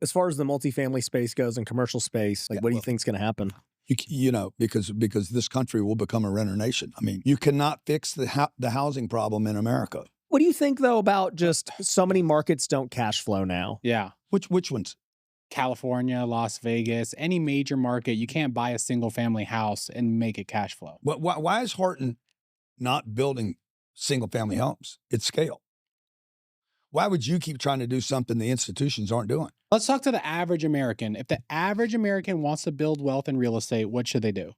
as far as the multifamily space goes and commercial space, like what do you think is going to happen? You know, because this country will become a renter nation. I mean, you cannot fix the housing problem in America. What do you think though about just so many markets don't cash flow now? Yeah. Which ones? California, Las Vegas, any major market, you can't buy a single family house and make it cash flow. Why is Horton not building single family homes? It's scale. Why would you keep trying to do something the institutions aren't doing? Let's talk to the average American. If the average American wants to build wealth in real estate, what should they do?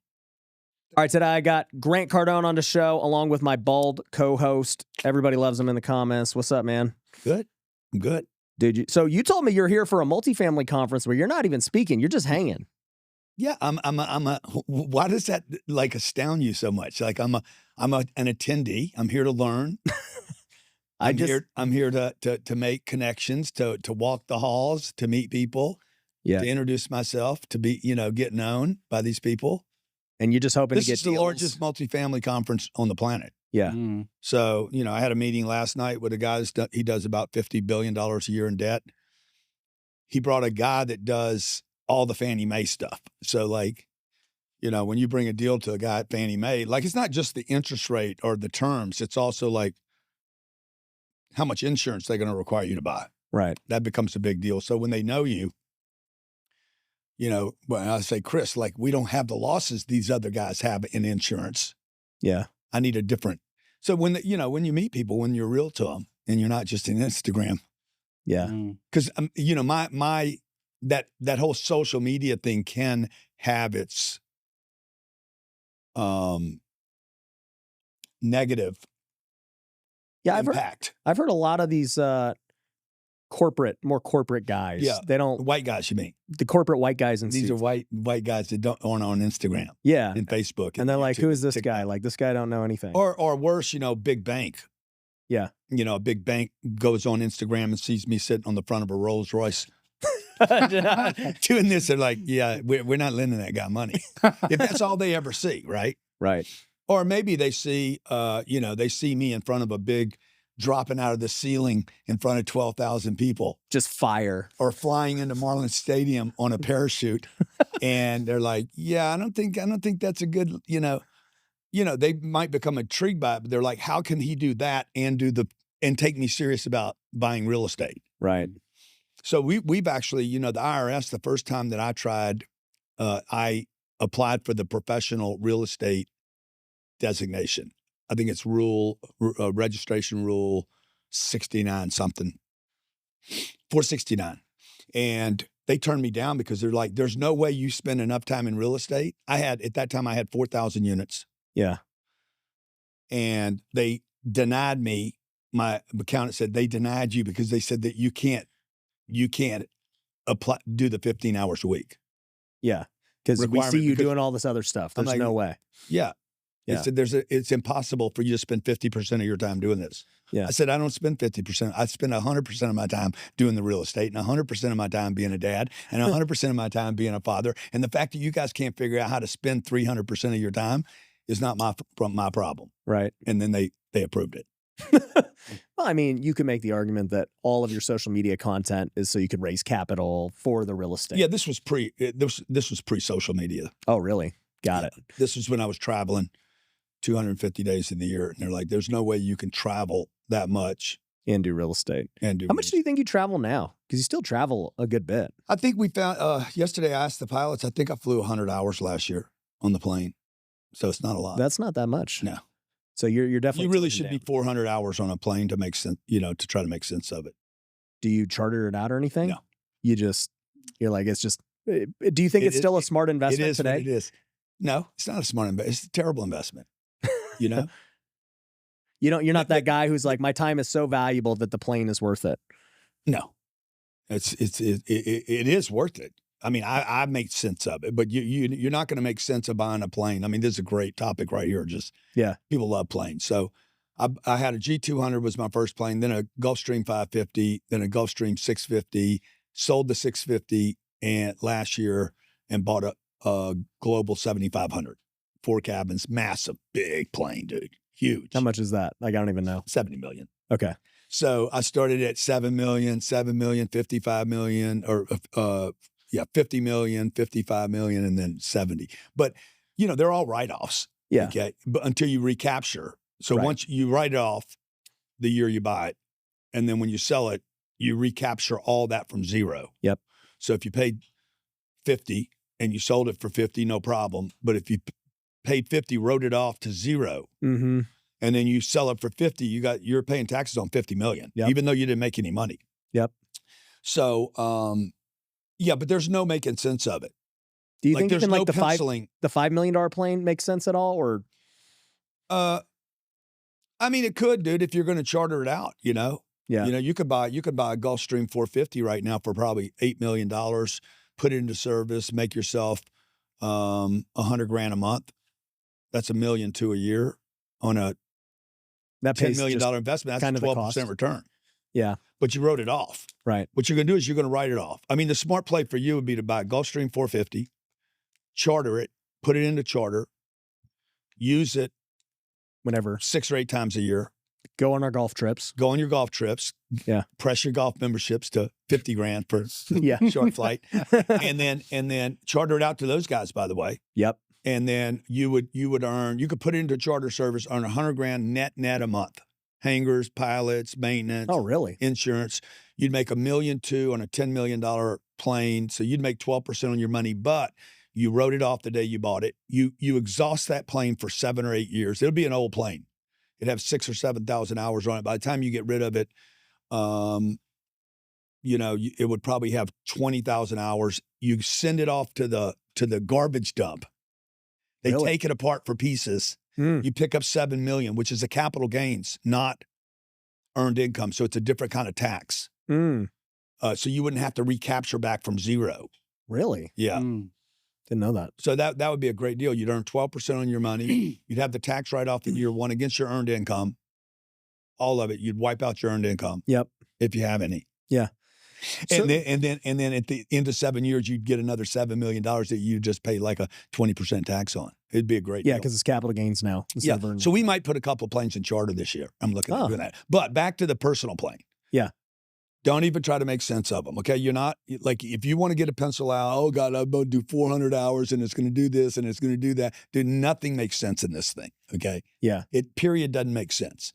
All right, today I got Grant Cardone on the show along with my bald co-host. Everybody loves him in the comments. What's up, man? Good. I'm good. Dude, so you told me you're here for a multifamily conference where you're not even speaking. You're just hanging. Yeah, why does that like astound you so much? Like I'm an attendee. I'm here to learn. I'm here to make connections, to walk the halls, to meet people, to introduce myself, to be, get known by these people. And you're just hoping to get This is the largest multifamily conference on the planet. Yeah. Mm. So, I had a meeting last night with a guy he does about $50 billion a year in debt. He brought a guy that does all the Fannie Mae stuff. So like, when you bring a deal to a guy at Fannie Mae, like it's not just the interest rate or the terms, it's also like how much insurance they're going to require you to buy. Right. That becomes a big deal. So when they know you, when I say, Chris, like we don't have the losses these other guys have in insurance. Yeah. I need a different. So when when you meet people, when you're real to them and you're not just in Instagram. Yeah. Because that whole social media thing can have its negative impact. I've heard a lot of these more corporate guys. Yeah. They don't white guys, you mean? The corporate white guys in these suits. are white guys that aren't on Instagram. Yeah. And Facebook. And they're like, who is this guy? Like this guy don't know anything. Or worse, big bank. Yeah. A big bank goes on Instagram and sees me sitting on the front of a Rolls Royce. Doing this, they're like, yeah, we're not lending that guy money. If that's all they ever see, right? Right. Or maybe they see, they see me in front of a big dropping out of the ceiling in front of 12,000 people. Just fire. Or flying into Marlins Stadium on a parachute. And they're like, yeah, I don't think that's a good, they might become intrigued by it, but they're like, how can he do that and take me serious about buying real estate? Right. So we've actually, the IRS, the first time that I tried, I applied for the professional real estate designation. I think it's registration rule 69 something, 469. And they turned me down because they're like, there's no way you spend enough time in real estate. At that time I had 4,000 units. Yeah. And they denied me. My accountant said they denied you because they said that you can't do the 15 hours a week. Yeah. Because we see you doing all this other stuff. There's no way. Yeah. They said it's impossible for you to spend 50% of your time doing this. Yeah. I said, I don't spend 50%. I spend 100% of my time doing the real estate and 100% of my time being a dad and 100% of my time being a father. And the fact that you guys can't figure out how to spend 300% of your time is not my problem. Right. And then they approved it. Well, I mean, you could make the argument that all of your social media content is so you could raise capital for the real estate. Yeah, this was pre-social media. Oh, really? Got it. This was when I was traveling 250 days in the year. And they're like, there's no way you can travel that much. And do real estate. How much do you think you travel now? Because you still travel a good bit. I think we found, yesterday I asked the pilots, I think I flew 100 hours last year on the plane. So it's not a lot. That's not that much. No. So you're definitely. You really should be 400 hours on a plane to make sense, to try to make sense of it. Do you charter it out or anything? No. You're like, it's just, do you think it's still a smart investment today? It is. No, it's not a smart investment. It's a terrible investment. You're not that guy who's like, my time is so valuable that the plane is worth it. No, it is worth it. I mean, I make sense of it, but you're not going to make sense of buying a plane. I mean, this is a great topic right here. People love planes. So I had a G200 was my first plane, then a Gulfstream 550, then a Gulfstream 650, sold the 650 last year and bought a Global 7500, 4 cabins, massive, big plane, dude, huge. How much is that? Like, I don't even know. $70 million. Okay. So I started at 7 million, 55 million, or 50 million, 55 million, and then 70. But, they're all write-offs. Yeah. Okay. But until you recapture. So once you write it off the year you buy it, and then when you sell it, you recapture all that from zero. Yep. So if you paid 50 and you sold it for 50, no problem. But if you paid 50, wrote it off to zero, mm-hmm. and then you sell it for 50, you're paying taxes on 50 million, even though you didn't make any money. Yep. So, but there's no making sense of it. Do you think even no like the $5 million plane makes sense at all, or? I mean, it could, dude, if you're going to charter it out, Yeah. You could buy a Gulfstream 450 right now for probably $8 million, put it into service, make yourself $100,000 a month. That's $1.2 million a year on a $10 million investment. That's a 12% return. Yeah. But you wrote it off. Right. What you're going to do is you're going to write it off. I mean, the smart play for you would be to buy a Gulfstream 450, charter it, put it into charter, use it whenever 6 or 8 times a year. Go on our golf trips. Go on your golf trips. Yeah. Press your golf memberships to $50,000 for short flight. and then charter it out to those guys, by the way. Yep. And then you would earn, you could put it into charter service, earn $100,000 net a month. Hangars, pilots, maintenance. Oh, really? Insurance. You'd make $1.2 million on a $10 million plane. So you'd make 12% on your money, but you wrote it off the day you bought it. You exhaust that plane for 7 or 8 years. It'll be an old plane. It'd have 6,000 or 7,000 hours on it. By the time you get rid of it, it would probably have 20,000 hours. You send it off to the garbage dump. They take it apart for pieces. You pick up $7 million, which is a capital gains, not earned income. So it's a different kind of tax. So you wouldn't have to recapture back from zero. Really? Yeah. Didn't know that. So that would be a great deal. You'd earn 12% on your money. You'd have the tax write-off in year one against your earned income. All of it. You'd wipe out your earned income. Yep. If you have any. Yeah. And then at the end of 7 years, you'd get another $7 million that you just pay like a 20% tax on. It'd be a great deal. Yeah, because it's capital gains now. Yeah. So we might put a couple of planes in charter this year. I'm looking at doing that. But back to the personal plane. Yeah. Don't even try to make sense of them, okay? You're not, like, if you want to get a pencil out, oh, God, I'm going to do 400 hours and it's going to do this and it's going to do that. Dude, nothing makes sense in this thing, okay? Yeah. It, period, doesn't make sense.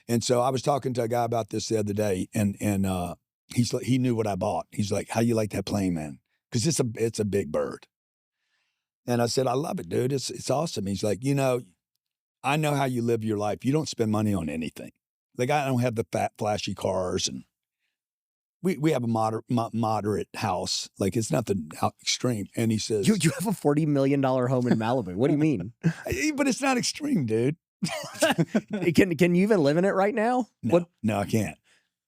And so I was talking to a guy about this the other day, and he's like, he knew what I bought. He's like, how you like that plane, man? Because it's a big bird. And I said, I love it, dude. It's awesome. He's like, I know how you live your life. You don't spend money on anything. Like, I don't have the flashy cars, and we have a moderate house. Like, it's nothing extreme. And he says, you have a $40 million home in Malibu. What do you mean? But it's not extreme, dude. Can you even live in it right now? No, I can't.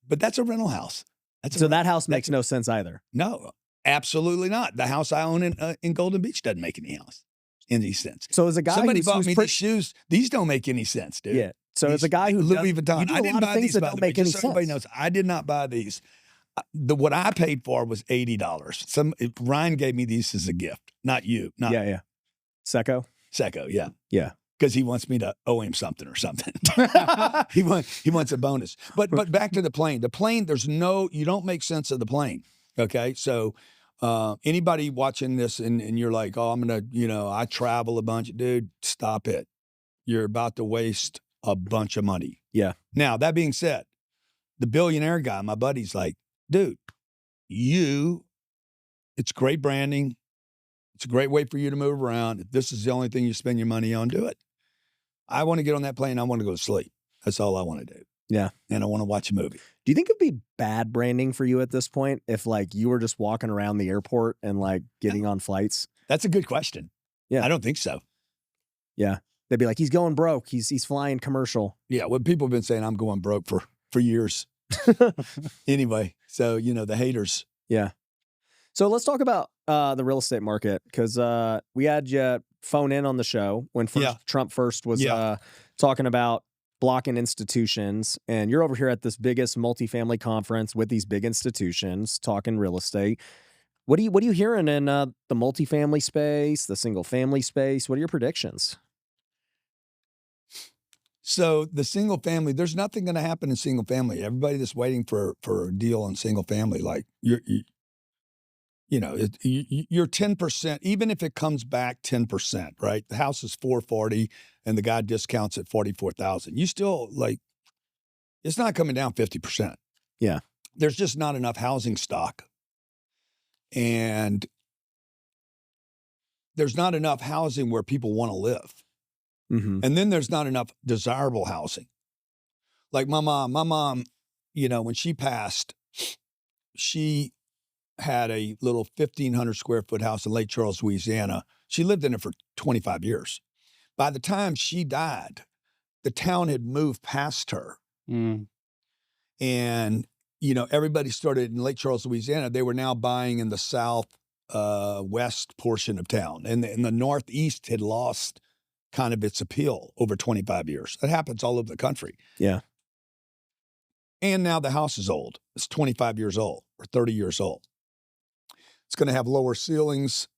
But that's a rental house. That house makes no sense either. No, absolutely not. The house I own in Golden Beach doesn't make any sense. So as a guy somebody bought me these shoes, these don't make any sense, dude. Yeah. So as a guy who Louis Vuitton, I didn't buy these, that don't make any sense. Everybody knows I did not buy these. What I paid for was $80. Ryan gave me these as a gift, not you. Yeah. Seco, yeah. Yeah. Because he wants me to owe him something or something. He wants a bonus. But back to the plane. The plane, you don't make sense of the plane. Okay. So anybody watching this and you're like, oh, I'm going to, I travel a bunch. Dude, stop it. You're about to waste a bunch of money. Yeah. Now, that being said, the billionaire guy, my buddy's like, dude, it's great branding. It's a great way for you to move around. If this is the only thing you spend your money on, do it. I want to get on that plane. I want to go to sleep. That's all I want to do. Yeah. And I want to watch a movie. Do you think it'd be bad branding for you at this point if like you were just walking around the airport and like getting on flights? That's a good question. Yeah. I don't think so. Yeah. They'd be like, he's going broke. He's flying commercial. Yeah. Well, people have been saying I'm going broke for years. Anyway, so, the haters. Yeah. So let's talk about the real estate market, because we had you phone in on the show when Trump first was talking about blocking institutions, and you're over here at this biggest multifamily conference with these big institutions talking real estate. What are you hearing in the multifamily space, the single family space? What are your predictions? So the single family, there's nothing going to happen in single family. Everybody that's waiting for a deal on single family, like you're 10%, even if it comes back 10%, right? The house is $440 and the guy discounts at $44,000. You still it's not coming down 50%. Yeah. There's just not enough housing stock. And there's not enough housing where people want to live. Mm-hmm. And then there's not enough desirable housing. Like my mom, when she passed, she had a little 1,500 square foot house in Lake Charles, Louisiana. She lived in it for 25 years. By the time she died, the town had moved past her. Mm. And, everybody started in Lake Charles, Louisiana. They were now buying in the south west portion of town. And the northeast had lost kind of its appeal over 25 years. That happens all over the country. Yeah. And now the house is old. It's 25 years old or 30 years old. It's going to have lower ceilings.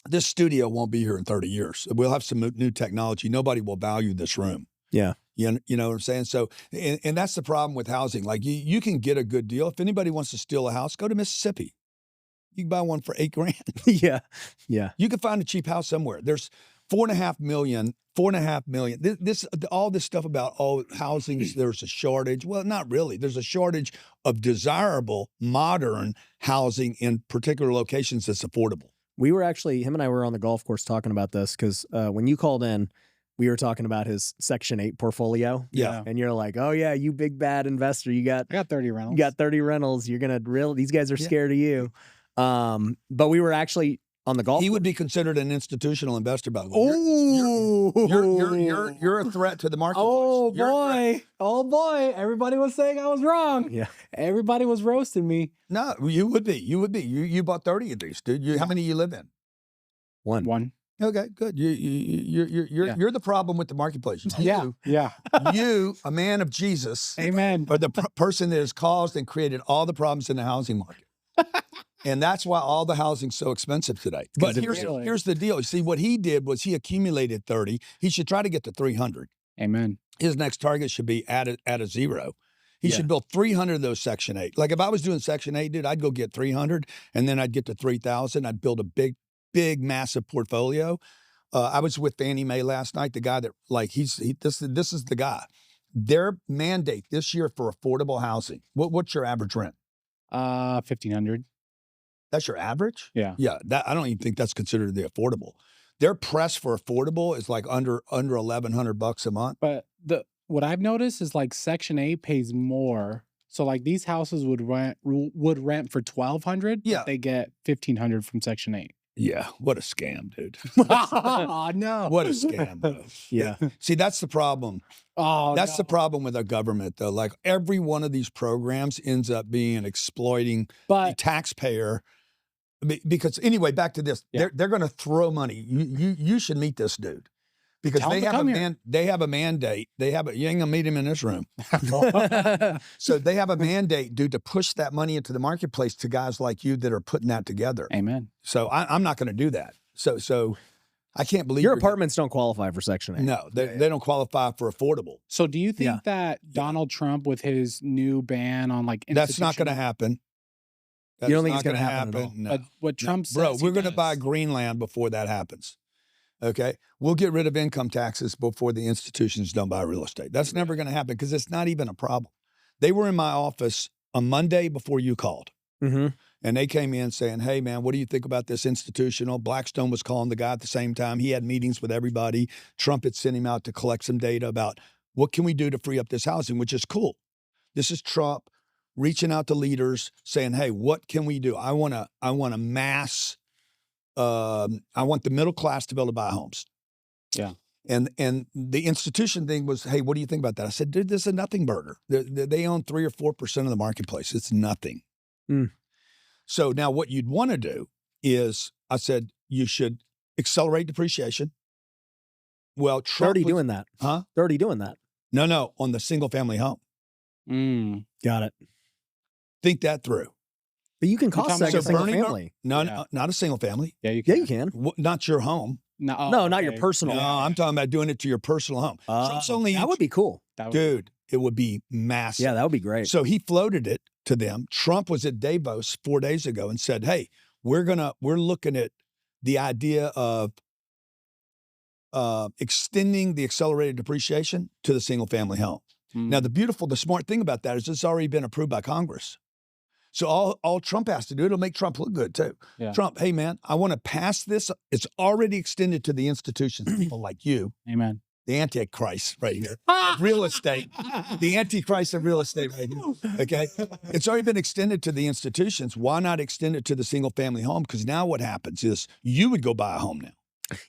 This studio won't be here in 30 years. We'll have some new technology. Nobody will value this room. Yeah. You know what I'm saying? So, and that's the problem with housing. Like you can get a good deal. If anybody wants to steal a house, go to Mississippi. You can buy one for $8,000. Yeah. Yeah. You can find a cheap house somewhere. There's $4.5 million. All this stuff about, housing, there's a shortage. Well, not really. There's a shortage of desirable, modern housing in particular locations that's affordable. We were actually, him and I were on the golf course talking about this because when you called in, we were talking about his Section 8 portfolio. Yeah. And you're like, oh, yeah, you big bad investor. I got 30 rentals. You got 30 rentals. You're going to these guys are scared of you. But we were actually on the golf. He would be considered an institutional investor, by the way. Oh, you're a threat to the marketplace. Oh boy. Everybody was saying I was wrong. Yeah. Everybody was roasting me. No, you would be. You bought 30 of these, dude. How many you live in? One. Okay, good. You're the problem with the marketplace. Yeah. You, a man of Jesus, amen, are the person that has caused and created all the problems in the housing market. And that's why all the housing's so expensive today. But here's the deal. You see, what he did was he accumulated 30. He should try to get to 300. Amen. His next target should be at a zero. He should build 300 of those Section 8. Like if I was doing Section 8, dude, I'd go get 300 and then I'd get to 3,000. I'd build a big, massive portfolio. I was with Fannie Mae last night. The guy that this is the guy. Their mandate this year for affordable housing. What's your average rent? 1,500. That's your average? Yeah. Yeah. I don't even think that's considered the affordable. Their press for affordable is like under $1,100 a month. But what I've noticed is like Section 8 pays more. So like these houses would rent for $1,200. Yeah. But they get $1,500 from Section 8. Yeah. What a scam, dude. Oh, no. What a scam, bro. Yeah. See, that's the problem. Oh, that's the problem with our government, though. Like every one of these programs ends up being exploiting the taxpayer. Because anyway, back to this, they're going to throw money. You should meet this dude because they have a mandate. You ain't gonna meet him in this room. So they have a mandate, dude, to push that money into the marketplace to guys like you that are putting that together. Amen. So I'm not going to do that. So I can't believe your apartments don't qualify for Section 8. No, they don't qualify for affordable. So do you think that Donald Trump with his new ban on that's not going to happen? You don't think it's going to happen at all? No. But what Trump says, bro, we're going to buy Greenland before that happens. Okay, we'll get rid of income taxes before the institutions don't buy real estate. That's never going to happen because it's not even a problem. They were in my office on Monday before you called. Mm-hmm. And they came in saying, hey, man, what do you think about this institutional? Blackstone was calling the guy at the same time. He had meetings with everybody. Trump had sent him out to collect some data about what can we do to free up this housing, which is cool. This is Trump reaching out to leaders saying, hey, what can we do? I want to mass, I want the middle class to be able to buy homes. Yeah. And the institution thing was, hey, what do you think about that? I said, dude, this is a nothing burger. They own 3 or 4% of the marketplace. It's nothing. Mm. So now what you'd want to do is, I said, you should accelerate depreciation. Well, Trump they're already doing that. Huh? They're already doing that. No, on the single family home. Got it. Think that through. But you can cost that a single family. No, not a single family. Yeah, you can. Yeah, you can. Not your home. No, not your personal. No, I'm talking about doing it to your personal home. Trump's only that would be cool. Dude, it would be massive. Yeah, that would be great. So he floated it to them. Trump was at Davos 4 days ago and said, hey, we're looking at the idea of extending the accelerated depreciation to the single family home. Now, the smart thing about that is it's already been approved by Congress. So all Trump has to do, it'll make Trump look good too. Yeah. Trump, hey man, I want to pass this. It's already extended to the institutions, people like you. Amen. The Antichrist right here. Real estate. The Antichrist of real estate right here. Okay. It's already been extended to the institutions. Why not extend it to the single family home? Because now what happens is you would go buy a home now.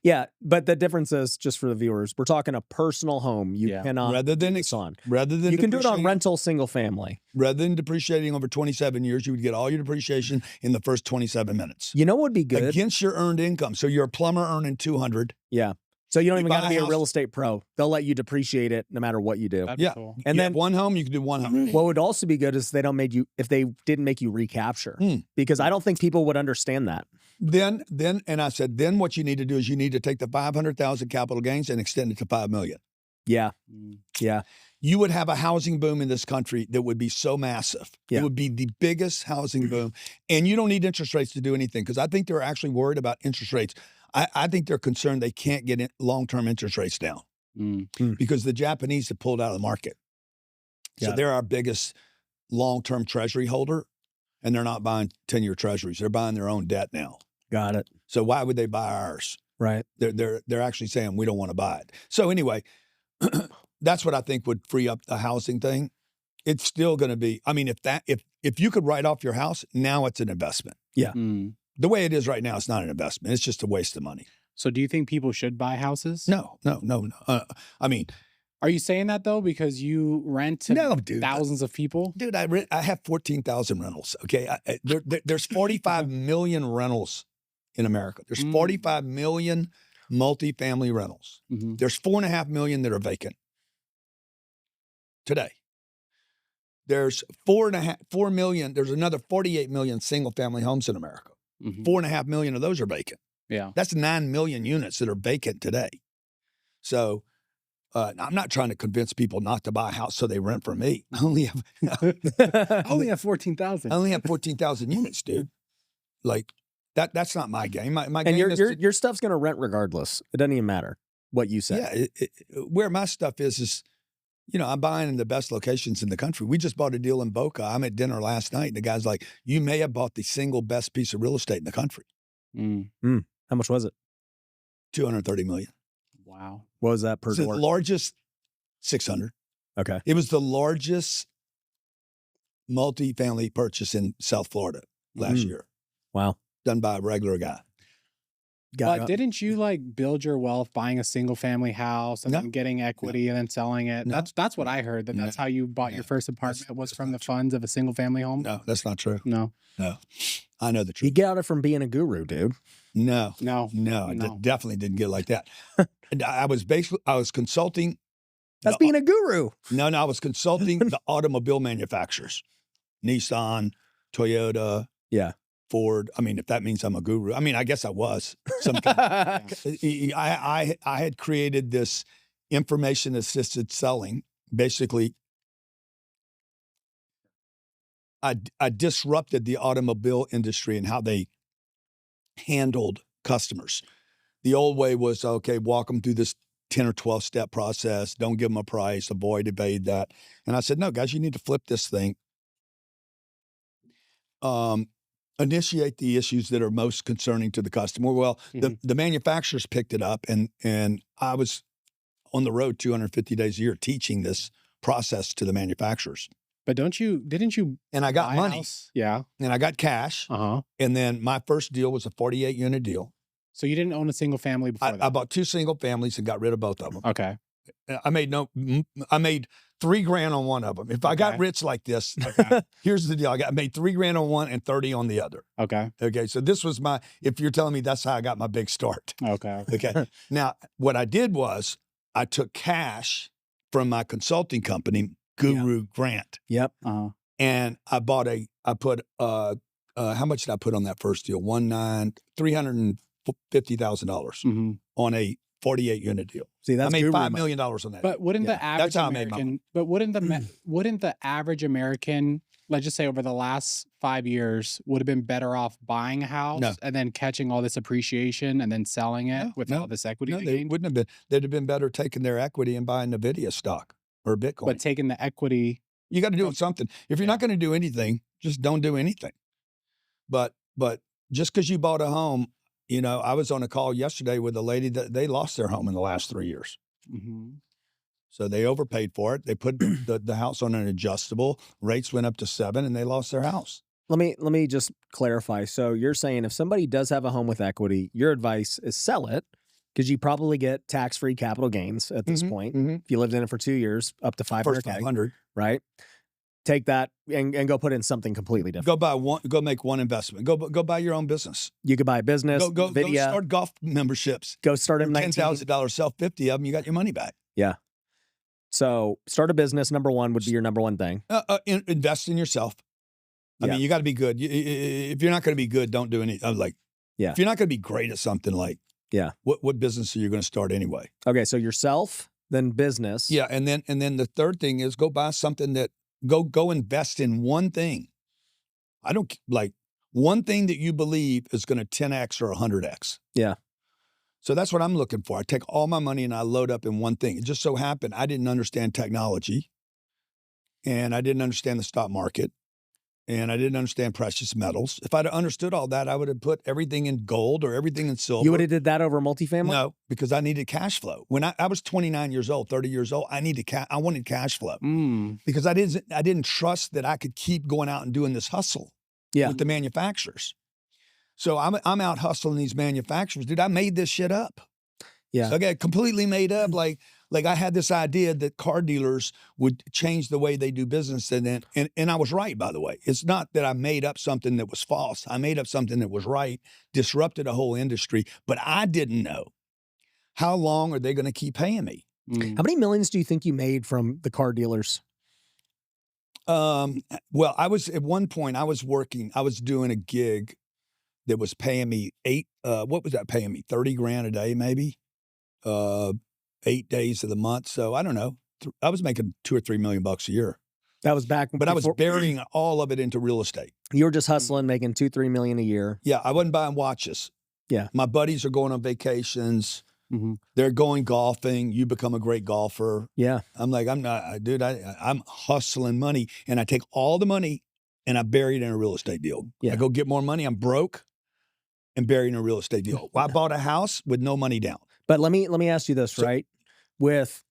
Yeah, but the difference is, just for the viewers, we're talking a personal home. You cannot you can do it on rental single family. Rather than depreciating over 27 years, you would get all your depreciation in the first 27 minutes. You know what would be good? Against your earned income. So you're a plumber earning 200. Yeah. So you don't even got to be a real estate pro. They'll let you depreciate it no matter what you do. That'd be cool. And then one home, you can do one home. What would also be good is if they didn't make you recapture, because I don't think people would understand that. Then what you need to do is you need to take the 500,000 capital gains and extend it to 5 million. Yeah. Yeah. You would have a housing boom in this country that would be so massive. Yeah. It would be the biggest housing boom. And you don't need interest rates to do anything, because I think they're actually worried about interest rates. I think they're concerned they can't get long-term interest rates down because the Japanese have pulled out of the market. So they're our biggest long-term treasury holder, and they're not buying 10-year treasuries. They're buying their own debt now. Got it. So why would they buy ours? Right. They're actually saying we don't want to buy it. So anyway, that's what I think would free up the housing thing. It's still going to be, I mean, if you could write off your house, now it's an investment. Yeah. The way it is right now, it's not an investment. It's just a waste of money. So do you think people should buy houses? No. I mean, are you saying that though because you rent to thousands of people? Dude, I have 14,000 rentals. Okay, there's 45 million rentals in America. There's 45 million multifamily rentals. There's 4.5 million that are vacant today. There's 4 million. There's another 48 million single family homes in America. 4.5 million of those are vacant. Yeah, that's 9 million units that are vacant today. So I'm not trying to convince people not to buy a house so they rent from me. I only have 14,000. I only have 14,000 units, dude. Like that's not my game. My and game your stuff's gonna rent regardless. It doesn't even matter what you say. Yeah, where my stuff is. I'm buying in the best locations in the country. We just bought a deal in Boca. I'm at dinner last night. And the guy's like, you may have bought the single best piece of real estate in the country. How much was it? $230 million. Wow. What was that per door? The largest, 600. Okay. It was the largest multifamily purchase in South Florida last year. Wow. Done by a regular guy. But didn't you build your wealth buying a single family house and then getting equity and then selling it? No. That's what I heard. That's how you bought your first apartment was from the funds of a single family home. No, that's not true. No. I know the truth. You got it from being a guru, dude. No. I definitely didn't get it like that. I was consulting. That's being a guru. No, I was consulting the automobile manufacturers, Nissan, Toyota. Yeah. Ford. I mean, if that means I'm a guru, I mean, I guess I was. I had created this information assisted selling. Basically, I disrupted the automobile industry and how they handled customers. The old way was, okay, walk them through this 10 or 12 step process. Don't give them a price, avoid, evade that. And I said, no, guys, you need to flip this thing. Initiate the issues that are most concerning to the customer. Well, the manufacturers picked it up, and I was on the road 250 days a year teaching this process to the manufacturers. But didn't you? And I got money. Yeah. And I got cash. And then my first deal was a 48 unit deal. So you didn't own a single family before that? I bought 2 single families and got rid of both of them. Okay. I made $3,000 on one of them. If I got rich like this, here's the deal. I made $3,000 on one and 30 on the other. Okay. So this was if you're telling me that's how I got my big start. Okay. Now, what I did was I took cash from my consulting company, Guru Grant. Yep. And I put how much did I put on that first deal? $340,000 $50,000 on a 48 unit deal. See, that's I made $5 million on that. But wouldn't the average American, but wouldn't the average American, let's just say over the last 5 years, would have been better off buying a house and then catching all this appreciation and then selling it with all this equity? No, they wouldn't have been. They'd have been better taking their equity and buying NVIDIA stock or Bitcoin. But taking the equity, you got to do something. If you're not going to do anything, just don't do anything. But just because you bought a home, you know, I was on a call yesterday with a lady that they lost their home in the last 3 years. So they overpaid for it. They put the house on an adjustable. Rates went up to 7, and they lost their house. Let me just clarify. So you're saying if somebody does have a home with equity, your advice is sell it because you probably get tax-free capital gains at this point. If you lived in it for 2 years, up to $500K, right? Take that and go put in something completely different. Go make one investment. Go buy your own business. You could buy a business. Go start golf memberships. Go start them. $10,000, sell 50 of them. You got your money back. Yeah. So start a business. Number one would be your number one thing. Invest in yourself. I mean, you got to be good. If you're not going to be good, don't do any. If you're not going to be great at something, what business are you going to start anyway? Okay, so yourself, then business. Yeah, and then the third thing is go buy something that go invest in one thing. I don't one thing that you believe is going to 10x or 100x. Yeah. So that's what I'm looking for. I take all my money and I load up in one thing. It just so happened I didn't understand technology, and I didn't understand the stock market, and I didn't understand precious metals. If I'd have understood all that, I would have put everything in gold or everything in silver. You would have did that over multifamily? No, because I needed cash flow. When I was 29 years old, 30 years old, I wanted cash flow because I didn't trust that I could keep going out and doing this hustle with the manufacturers. So I'm out hustling these manufacturers. Dude, I made this shit up. Yeah. So I got completely made up. Like I had this idea that car dealers would change the way they do business. And I was right, by the way. It's not that I made up something that was false. I made up something that was right, disrupted a whole industry, but I didn't know how long are they going to keep paying me. How many millions do you think you made from the car dealers? Well, at one point I was doing a gig that was paying me what was that paying me? 30 grand a day, maybe, 8 days of the month. So I don't know. I was making $2 or $3 million a year. That was back. But I was burying all of it into real estate. You were just hustling, making $2-3 million a year. Yeah. I wasn't buying watches. Yeah. My buddies are going on vacations. They're going golfing. You become a great golfer. Yeah. I'm like, I'm not, dude, I'm hustling money, and I take all the money and I bury it in a real estate deal. Yeah. I go get more money. I'm broke. And buried in a real estate deal. Well, I bought a house with no money down. But let me ask you this, right? With,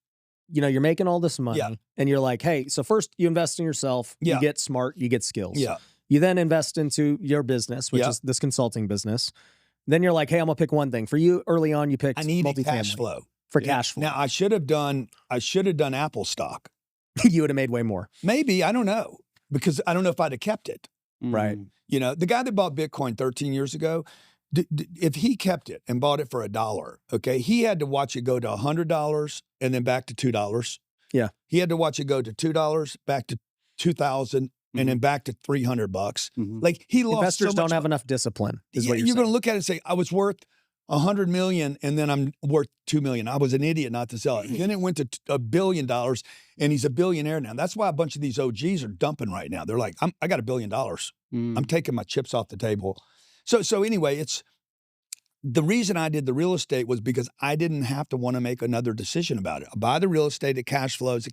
you're making all this money and you're like, hey, so first you invest in yourself, you get smart, you get skills. Yeah. You then invest into your business, which is this consulting business. Then you're like, hey, I'm gonna pick one thing. For you early on, you picked I need multifamily. Cash flow. For cash flow. Now I should have done Apple stock. You would have made way more. Maybe, I don't know. Because I don't know if I'd have kept it. Right. The guy that bought Bitcoin 13 years ago, if he kept it and bought it for $1, okay, he had to watch it go to $100 and then back to $2. Yeah. He had to watch it go to $2, back to $2,000, and then back to $300. Like he lost. Investors don't have enough discipline. Is what you're going to look at it and say, I was worth $100 million and then I'm worth $2 million. I was an idiot not to sell it. Then it went to $1 billion, and he's a billionaire now. That's why a bunch of these OGs are dumping right now. They're like, I got $1 billion. I'm taking my chips off the table. So anyway, it's the reason I did the real estate was because I didn't have to want to make another decision about it. I buy the real estate, it cash flows.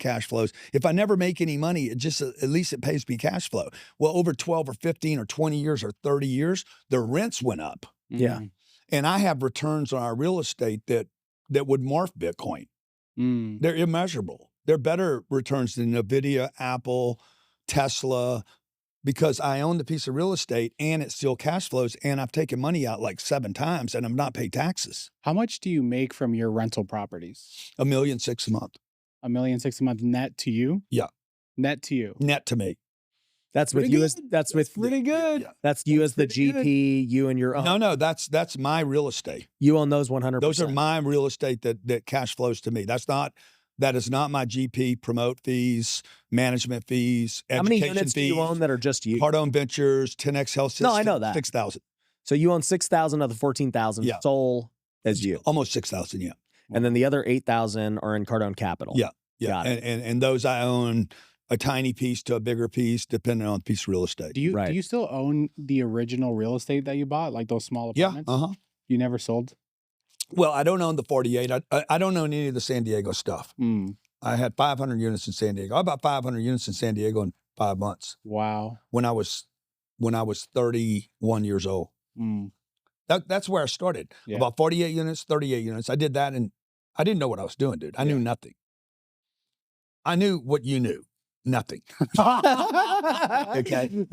If I never make any money, at least it pays me cash flow. Well, over 12 or 15 or 20 years or 30 years, the rents went up. Yeah. And I have returns on our real estate that would morph Bitcoin. They're immeasurable. They're better returns than NVIDIA, Apple, Tesla, because I own the piece of real estate and it still cash flows, and I've taken money out like 7 times and I'm not paid taxes. How much do you make from your rental properties? $1.6 million a month. $1.6 million a month net to you? Yeah. Net to you. Net to me. That's with you as that's pretty good. Yeah. That's you as the GP, good. You and your own. No, that's my real estate. You own those 100%. Those are my real estate that cash flows to me. That is not my GP promote fees, management fees, education fees. How many units do you own that are just you? Cardone Ventures, 10X Health System. No, I know that. 6,000. So you own 6,000 of the 14,000 sole as you. Almost 6,000, yeah. And then the other 8,000 are in Cardone Capital. Yeah, yeah. And those I own a tiny piece to a bigger piece, depending on the piece of real estate. Do you still own the original real estate that you bought, like those small apartments? Yeah, You never sold? Well, I don't own the 48. I don't own any of the San Diego stuff. I had 500 units in San Diego. I bought 500 units in San Diego in 5 months. Wow. When I was 31 years old. That's where I started. Yeah. About 48 units, 38 units. I did that, and I didn't know what I was doing, dude. I knew nothing. I knew what you knew. Nothing. Okay.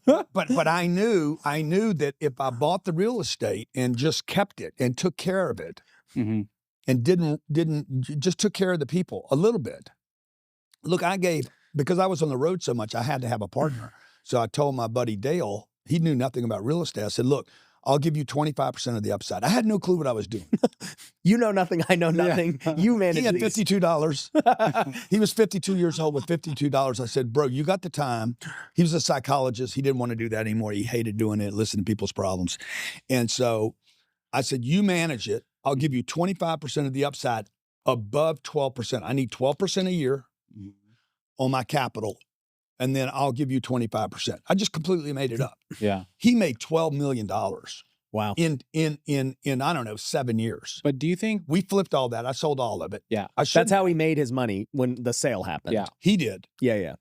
But I knew that if I bought the real estate and just kept it and took care of it, and didn't just took care of the people a little bit. Look, because I was on the road so much, I had to have a partner. So I told my buddy Dale, he knew nothing about real estate. I said, look, I'll give you 25% of the upside. I had no clue what I was doing. You know nothing. I know nothing. Yeah. You managed. He had $52. He was 52 years old with $52. I said, bro, you got the time. He was a psychologist. He didn't want to do that anymore. He hated doing it, listening to people's problems. And so I said, you manage it. I'll give you 25% of the upside above 12%. I need 12% a year on my capital. And then I'll give you 25%. I just completely made it up. Yeah. He made $12 million. Wow. In I don't know, 7 years. But do you think we flipped all that? I sold all of it. Yeah. That's how he made his money when the sale happened. Yeah. He did. Yeah.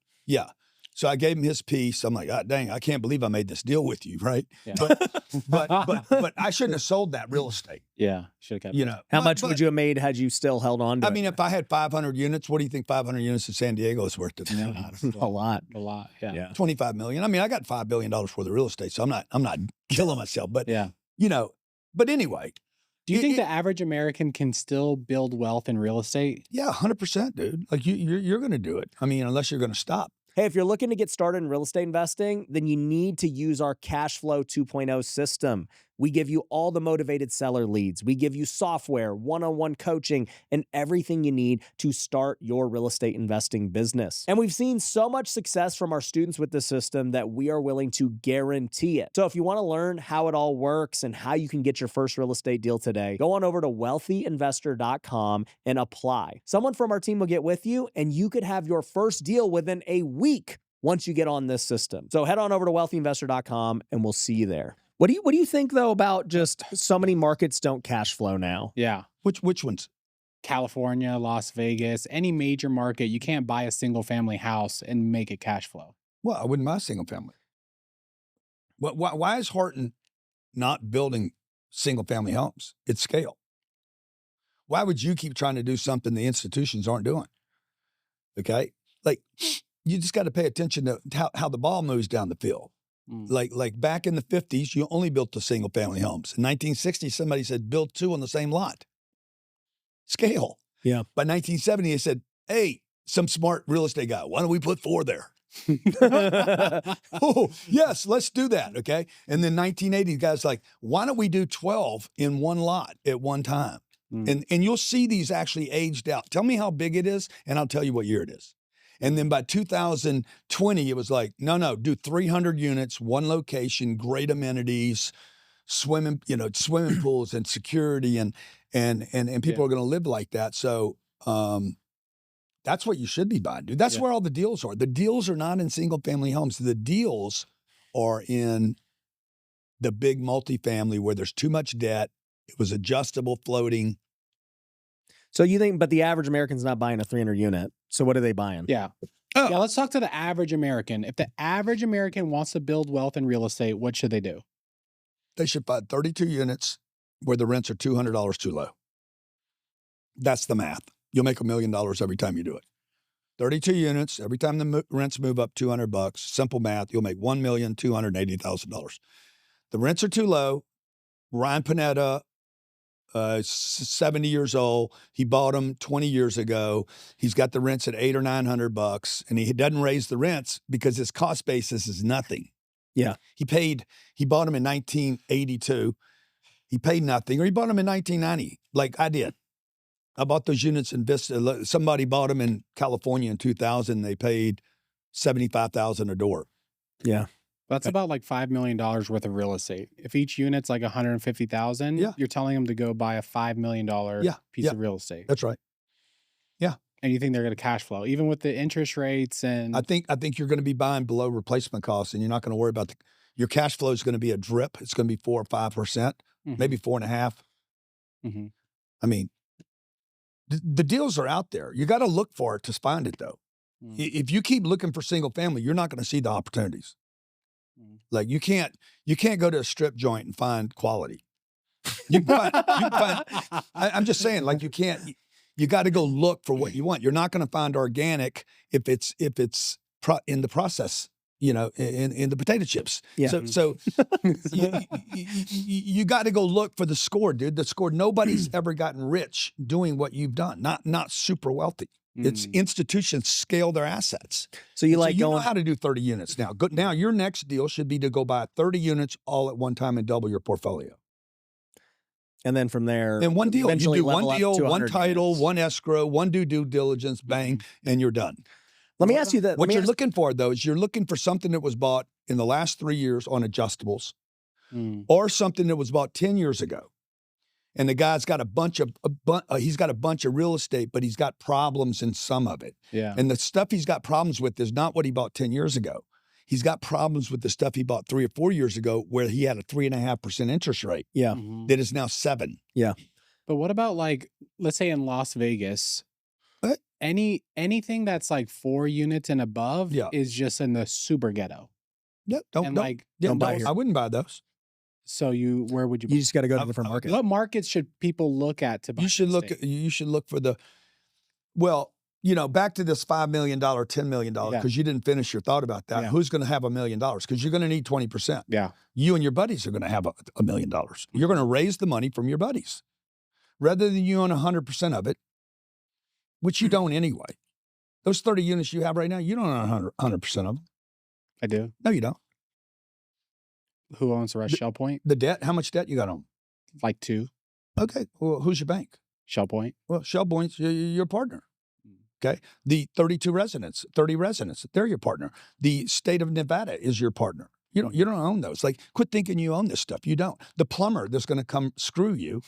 So I gave him his piece. I'm like, God dang, I can't believe I made this deal with you, right? Yeah. But I shouldn't have sold that real estate. Yeah. Should have kept it. How much would you have made had you still held on to it? I mean, if I had 500 units, what do you think 500 units in San Diego is worth today? A lot. A lot. Yeah. 25 million. I mean, I got $5 billion worth of real estate, so I'm not killing myself. But but anyway. Do you think the average American can still build wealth in real estate? Yeah, 100%, dude. Like you're going to do it. I mean, unless you're going to stop. Hey, if you're looking to get started in real estate investing, then you need to use our Cashflow 2.0 system. We give you all the motivated seller leads. We give you software, one-on-one coaching, and everything you need to start your real estate investing business. And we've seen so much success from our students with the system that we are willing to guarantee it. So if you want to learn how it all works and how you can get your first real estate deal today, go on over to wealthyinvestor.com and apply. Someone from our team will get with you, and you could have your first deal within a week once you get on this system. So head on over to wealthyinvestor.com and we'll see you there. What do you think though about just so many markets don't cash flow now? Yeah. Which ones? California, Las Vegas, any major market, you can't buy a single family house and make it cash flow. Well, I wouldn't buy a single family. Why is Horton not building single family homes at scale? Why would you keep trying to do something the institutions aren't doing? Okay. Like you just got to pay attention to how the ball moves down the field. Like back in the 50s, you only built the single family homes. In 1960, somebody said, build two on the same lot. Scale. Yeah. By 1970, they said, hey, some smart real estate guy, why don't we put 4 there? Oh, yes, let's do that. Okay. And then 1980, guys like, why don't we do 12 in one lot at one time? And you'll see these actually aged out. Tell me how big it is, and I'll tell you what year it is. And then by 2020, it was like, no, do 300 units, one location, great amenities, swimming pools and security, and people are going to live like that. So that's what you should be buying, dude. That's where all the deals are. The deals are not in single family homes. The deals are in the big multifamily where there's too much debt. It was adjustable, floating. So you think, but the average American's not buying a 300 unit. So what are they buying? Yeah. Yeah, let's talk to the average American. If the average American wants to build wealth in real estate, what should they do? They should buy 32 units where the rents are $200 too low. That's the math. You'll make $1 million every time you do it. 32 units, every time the rents move up $200, simple math, you'll make $1,280,000. The rents are too low. Ryan Pineda, 70 years old. He bought them 20 years ago. He's got the rents at $800 or $900, and he doesn't raise the rents because his cost basis is nothing. Yeah. He bought them in 1982. He paid nothing, or he bought them in 1990, like I did. I bought those units in Vista. Somebody bought them in California in 2000. They paid $75,000 a door. Yeah. That's about like $5 million worth of real estate. If each unit's like 150,000, you're telling them to go buy a $5 million piece of real estate. That's right. Yeah. And you think they're going to cash flow, even with the interest rates and I think you're going to be buying below replacement costs, and you're not going to worry about your cash flow is going to be a drip. It's going to be 4 or 5%, maybe 4.5%. Mm-hmm. I mean, the deals are out there. You got to look for it to find it, though. If you keep looking for single family, you're not going to see the opportunities. Like you can't go to a strip joint and find quality. You can find I'm just saying, like you got to go look for what you want. You're not going to find organic if it's in the process, in the potato chips. Yeah. So you got to go look for the score, dude. The score. Nobody's ever gotten rich doing what you've done. Not super wealthy. It's institutions scale their assets. So you know how to do 30 units now. Now your next deal should be to go buy 30 units all at one time and double your portfolio. And then from there, and one deal, you do one deal, one title, units. one escrow, one due diligence, bang, and you're done. Let me ask you that. What you're looking for, though, is you're looking for something that was bought in the last 3 years on adjustables, or something that was bought 10 years ago. And the guy's got a bunch of real estate, but he's got problems in some of it. Yeah. And the stuff he's got problems with is not what he bought 10 years ago. He's got problems with the stuff he bought 3 or 4 years ago, where he had a 3.5% interest rate. Yeah. That is now 7%. Yeah. But what about, like, let's say in Las Vegas, what? Anything that's like 4 units and above is just in the super ghetto. Yeah. Don't buy here. I wouldn't buy those. So where would you? You just got to go to different markets. What markets should people look at to buy? You should look for back to this $5 million, $10 million, because you didn't finish your thought about that. Yeah. Who's going to have $1 million? Because you're going to need 20%. Yeah. You and your buddies are going to have $1 million. You're going to raise the money from your buddies, rather than you own 100% of it, which you don't anyway. Those 30 units you have right now, you don't own 100% of them. I do. No, you don't. Who owns the rest? Shell Point? The debt? How much debt you got on? Like 2. Okay. Well, who's your bank? Shell Point. Well, Shell Point's your partner. Okay. The 30 residents, they're your partner. The state of Nevada is your partner. You don't own those. Like, quit thinking you own this stuff. You don't. The plumber that's going to come screw you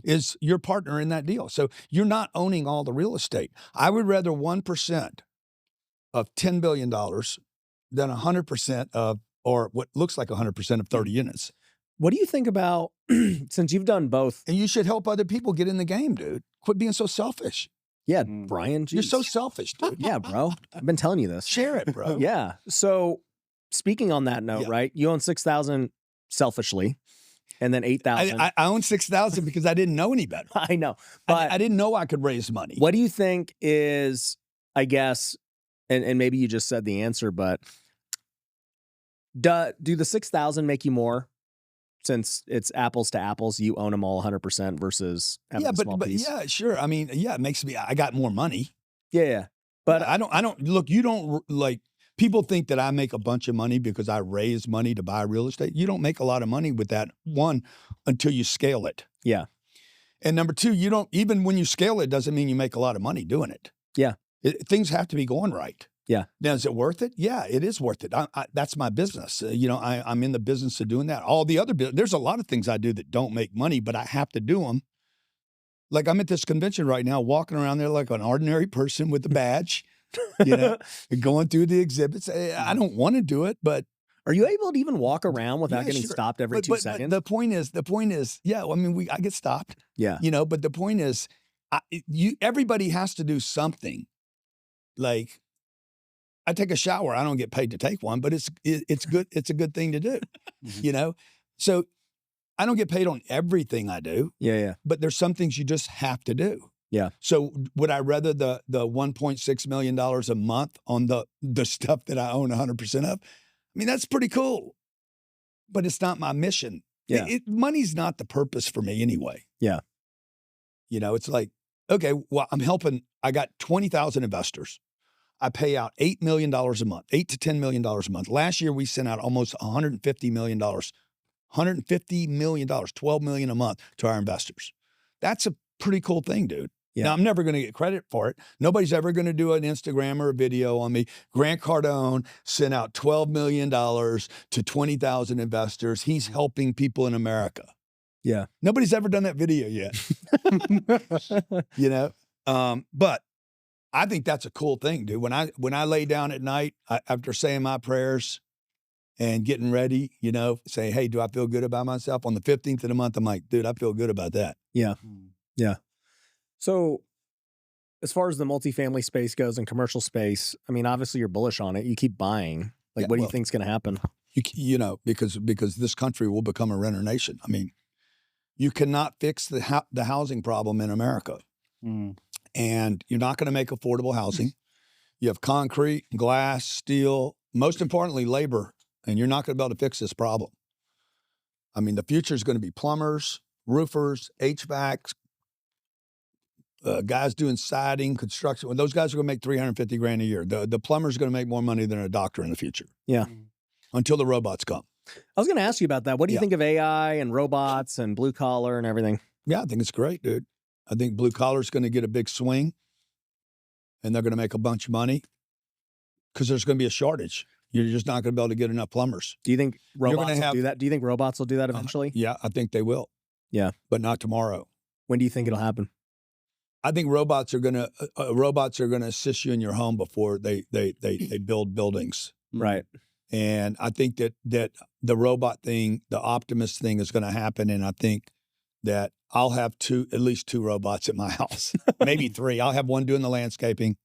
is your partner in that deal. So you're not owning all the real estate. I would rather 1% of $10 billion than 100% of, or what looks like 100% of 30 units. What do you think about, since you've done both? And you should help other people get in the game, dude. Quit being so selfish. Yeah, Brian. Geez. You're so selfish, dude. Yeah, bro. I've been telling you this. Share it, bro. Yeah. So speaking on that note, right? You own 6,000 selfishly, and then 8,000. I own 6,000 because I didn't know any better. I know. But I didn't know I could raise money. What do you think is, I guess, and maybe you just said the answer, but do the 6,000 make you more? Since it's apples to apples, you own them all 100% versus having a small piece. Yeah, sure. I mean, yeah, it makes me, I got more money. Yeah. But I don't, look, you don't, like, people think that I make a bunch of money because I raise money to buy real estate. You don't make a lot of money with that, one, until you scale it. Yeah. And number two, you don't, even when you scale it, doesn't mean you make a lot of money doing it. Yeah. Things have to be going right. Yeah. Now, is it worth it? Yeah, it is worth it. That's my business. I'm in the business of doing that. All the other there's a lot of things I do that don't make money, but I have to do them. Like, I'm at this convention right now, walking around there like an ordinary person with a badge, going through the exhibits. I don't want to do it, but are you able to even walk around without getting stopped every 2 seconds? But the point is, yeah. I mean, I get stopped. Yeah. But the point is, everybody has to do something. Like, I take a shower. I don't get paid to take one, but it's good. It's a good thing to do, So I don't get paid on everything I do. Yeah. But there's some things you just have to do. Yeah. So would I rather the $1.6 million a month on the stuff that I own 100% of? I mean, that's pretty cool, but it's not my mission. Yeah. Money's not the purpose for me anyway. Yeah. It's like, okay, well, I'm helping. I got 20,000 investors. I pay out $8 million a month, $8 to $10 million a month. Last year, we sent out almost $150 million, $12 million a month to our investors. That's a pretty cool thing, dude. Yeah. Now, I'm never going to get credit for it. Nobody's ever going to do an Instagram or a video on me. Grant Cardone sent out $12 million to 20,000 investors. He's helping people in America. Yeah. Nobody's ever done that video yet. You know? But I think that's a cool thing, dude. When I lay down at night, after saying my prayers and getting ready, you know, saying, hey, do I feel good about myself? On the 15th of the month, I'm like, dude, I feel good about that. Yeah. Yeah. So as far as the multifamily space goes and commercial space, I mean, obviously you're bullish on it. You keep buying. Like, what do you think's going to happen? You know, because this country will become a renter nation. I mean, you cannot fix the housing problem in America. And you're not going to make affordable housing. You have concrete, glass, steel, most importantly, labor, and you're not going to be able to fix this problem. I mean, the future is going to be plumbers, roofers, HVACs, guys doing siding, construction. Well, those guys are going to make $350,000 a year. The plumber's going to make more money than a doctor in the future. Yeah. Until the robots come. I was going to ask you about that. What do you think of AI and robots and blue collar and everything? Yeah, I think it's great, dude. I think blue collar is going to get a big swing, and they're going to make a bunch of money because there's going to be a shortage. You're just not going to be able to get enough plumbers. Do you think robots will do that? Do you think robots will do that eventually? Yeah, I think they will. Yeah, but not tomorrow. When do you think it'll happen? I think robots are going to assist you in your home before they build buildings. Right. And I think that the robot thing, the Optimus thing, is going to happen, and I think that I'll have at least two robots at my house, maybe three. I'll have one doing the landscaping.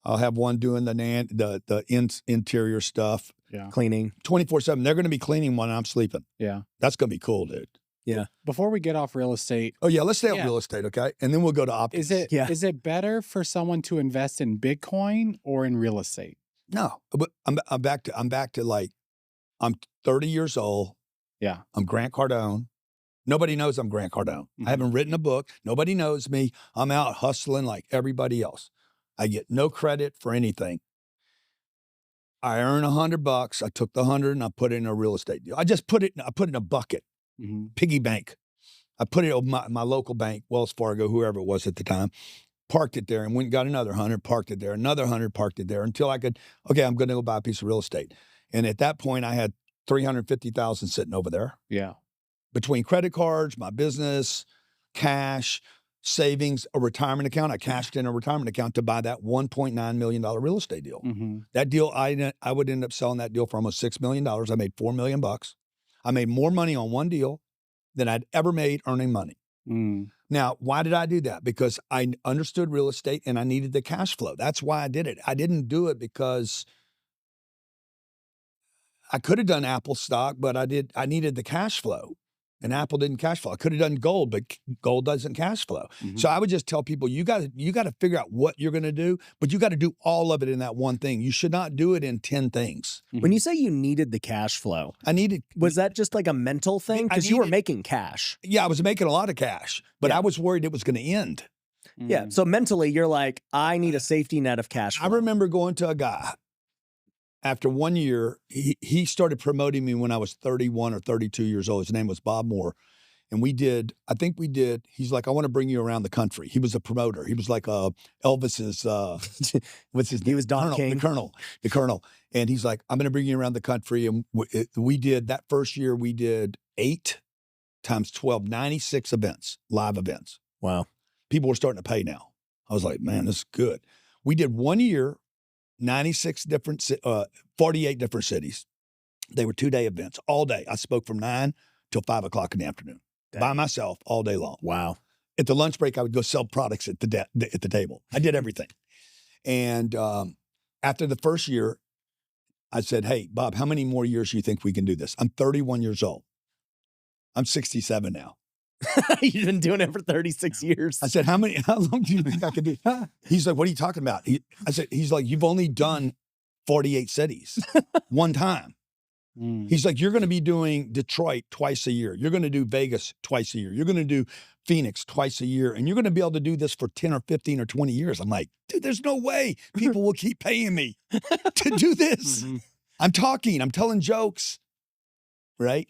I'll have one doing the interior stuff. Yeah. Cleaning. 24/7. They're going to be cleaning when I'm sleeping. Yeah. That's going to be cool, dude. Yeah. Before we get off real estate. Oh, yeah. Let's stay on real estate, okay? And then we'll go to Optimus. Is it better for someone to invest in Bitcoin or in real estate? No. But I'm back to like, I'm 30 years old. Yeah. I'm Grant Cardone. Nobody knows I'm Grant Cardone. I haven't written a book. Nobody knows me. I'm out hustling like everybody else. I get no credit for anything. I earn $100. I took the 100 and I put it in a real estate deal. I put it in a bucket, piggy bank. I put it in my local bank, Wells Fargo, whoever it was at the time, parked it there and went and got another 100, parked it there, another 100, parked it there until I could, okay, I'm going to go buy a piece of real estate. And at that point I had $350,000 sitting over there. Yeah. Between credit cards, my business, cash, savings, a retirement account. I cashed in a retirement account to buy that $1.9 million real estate deal. That deal, I would end up selling that deal for almost $6 million. I made $4 million. I made more money on one deal than I'd ever made earning money. Now, why did I do that? Because I understood real estate and I needed the cash flow. That's why I did it. I didn't do it because I could have done Apple stock, but I needed the cash flow. And Apple didn't cash flow. I could have done gold, but gold doesn't cash flow. So I would just tell people, you got to figure out what you're going to do, but you got to do all of it in that one thing. You should not do it in 10 things. When you say you needed the cash flow, was that just like a mental thing? Because you were making cash. Yeah, I was making a lot of cash, but I was worried it was going to end. Yeah. So mentally, you're like, I need a safety net of cash flow. I remember going to a guy. After 1 year, he started promoting me when I was 31 or 32 years old. His name was Bob Moore. And he's like, I want to bring you around the country. He was a promoter. He was like Elvis's, what's his name? He was Don King. The Colonel. And he's like, I'm going to bring you around the country. And we did, that first year, we did 8 times 12, 96 events, live events. Wow. People were starting to pay now. I was like, man, this is good. We did 1 year, 48 different cities. They were 2-day events all day. I spoke from 9 till 5 o'clock in the afternoon by myself all day long. Wow. At the lunch break, I would go sell products at the table. I did everything. And after the first year, I said, hey, Bob, how many more years do you think we can do this? I'm 31 years old. I'm 67 now. You've been doing it for 36 years. I said, how long do you think I could do? He's like, what are you talking about? He's like, you've only done 48 cities one time. He's like, you're going to be doing Detroit twice a year. You're going to do Vegas twice a year. You're going to do Phoenix twice a year. And you're going to be able to do this for 10 or 15 or 20 years. I'm like, dude, there's no way people will keep paying me to do this. I'm telling jokes, right?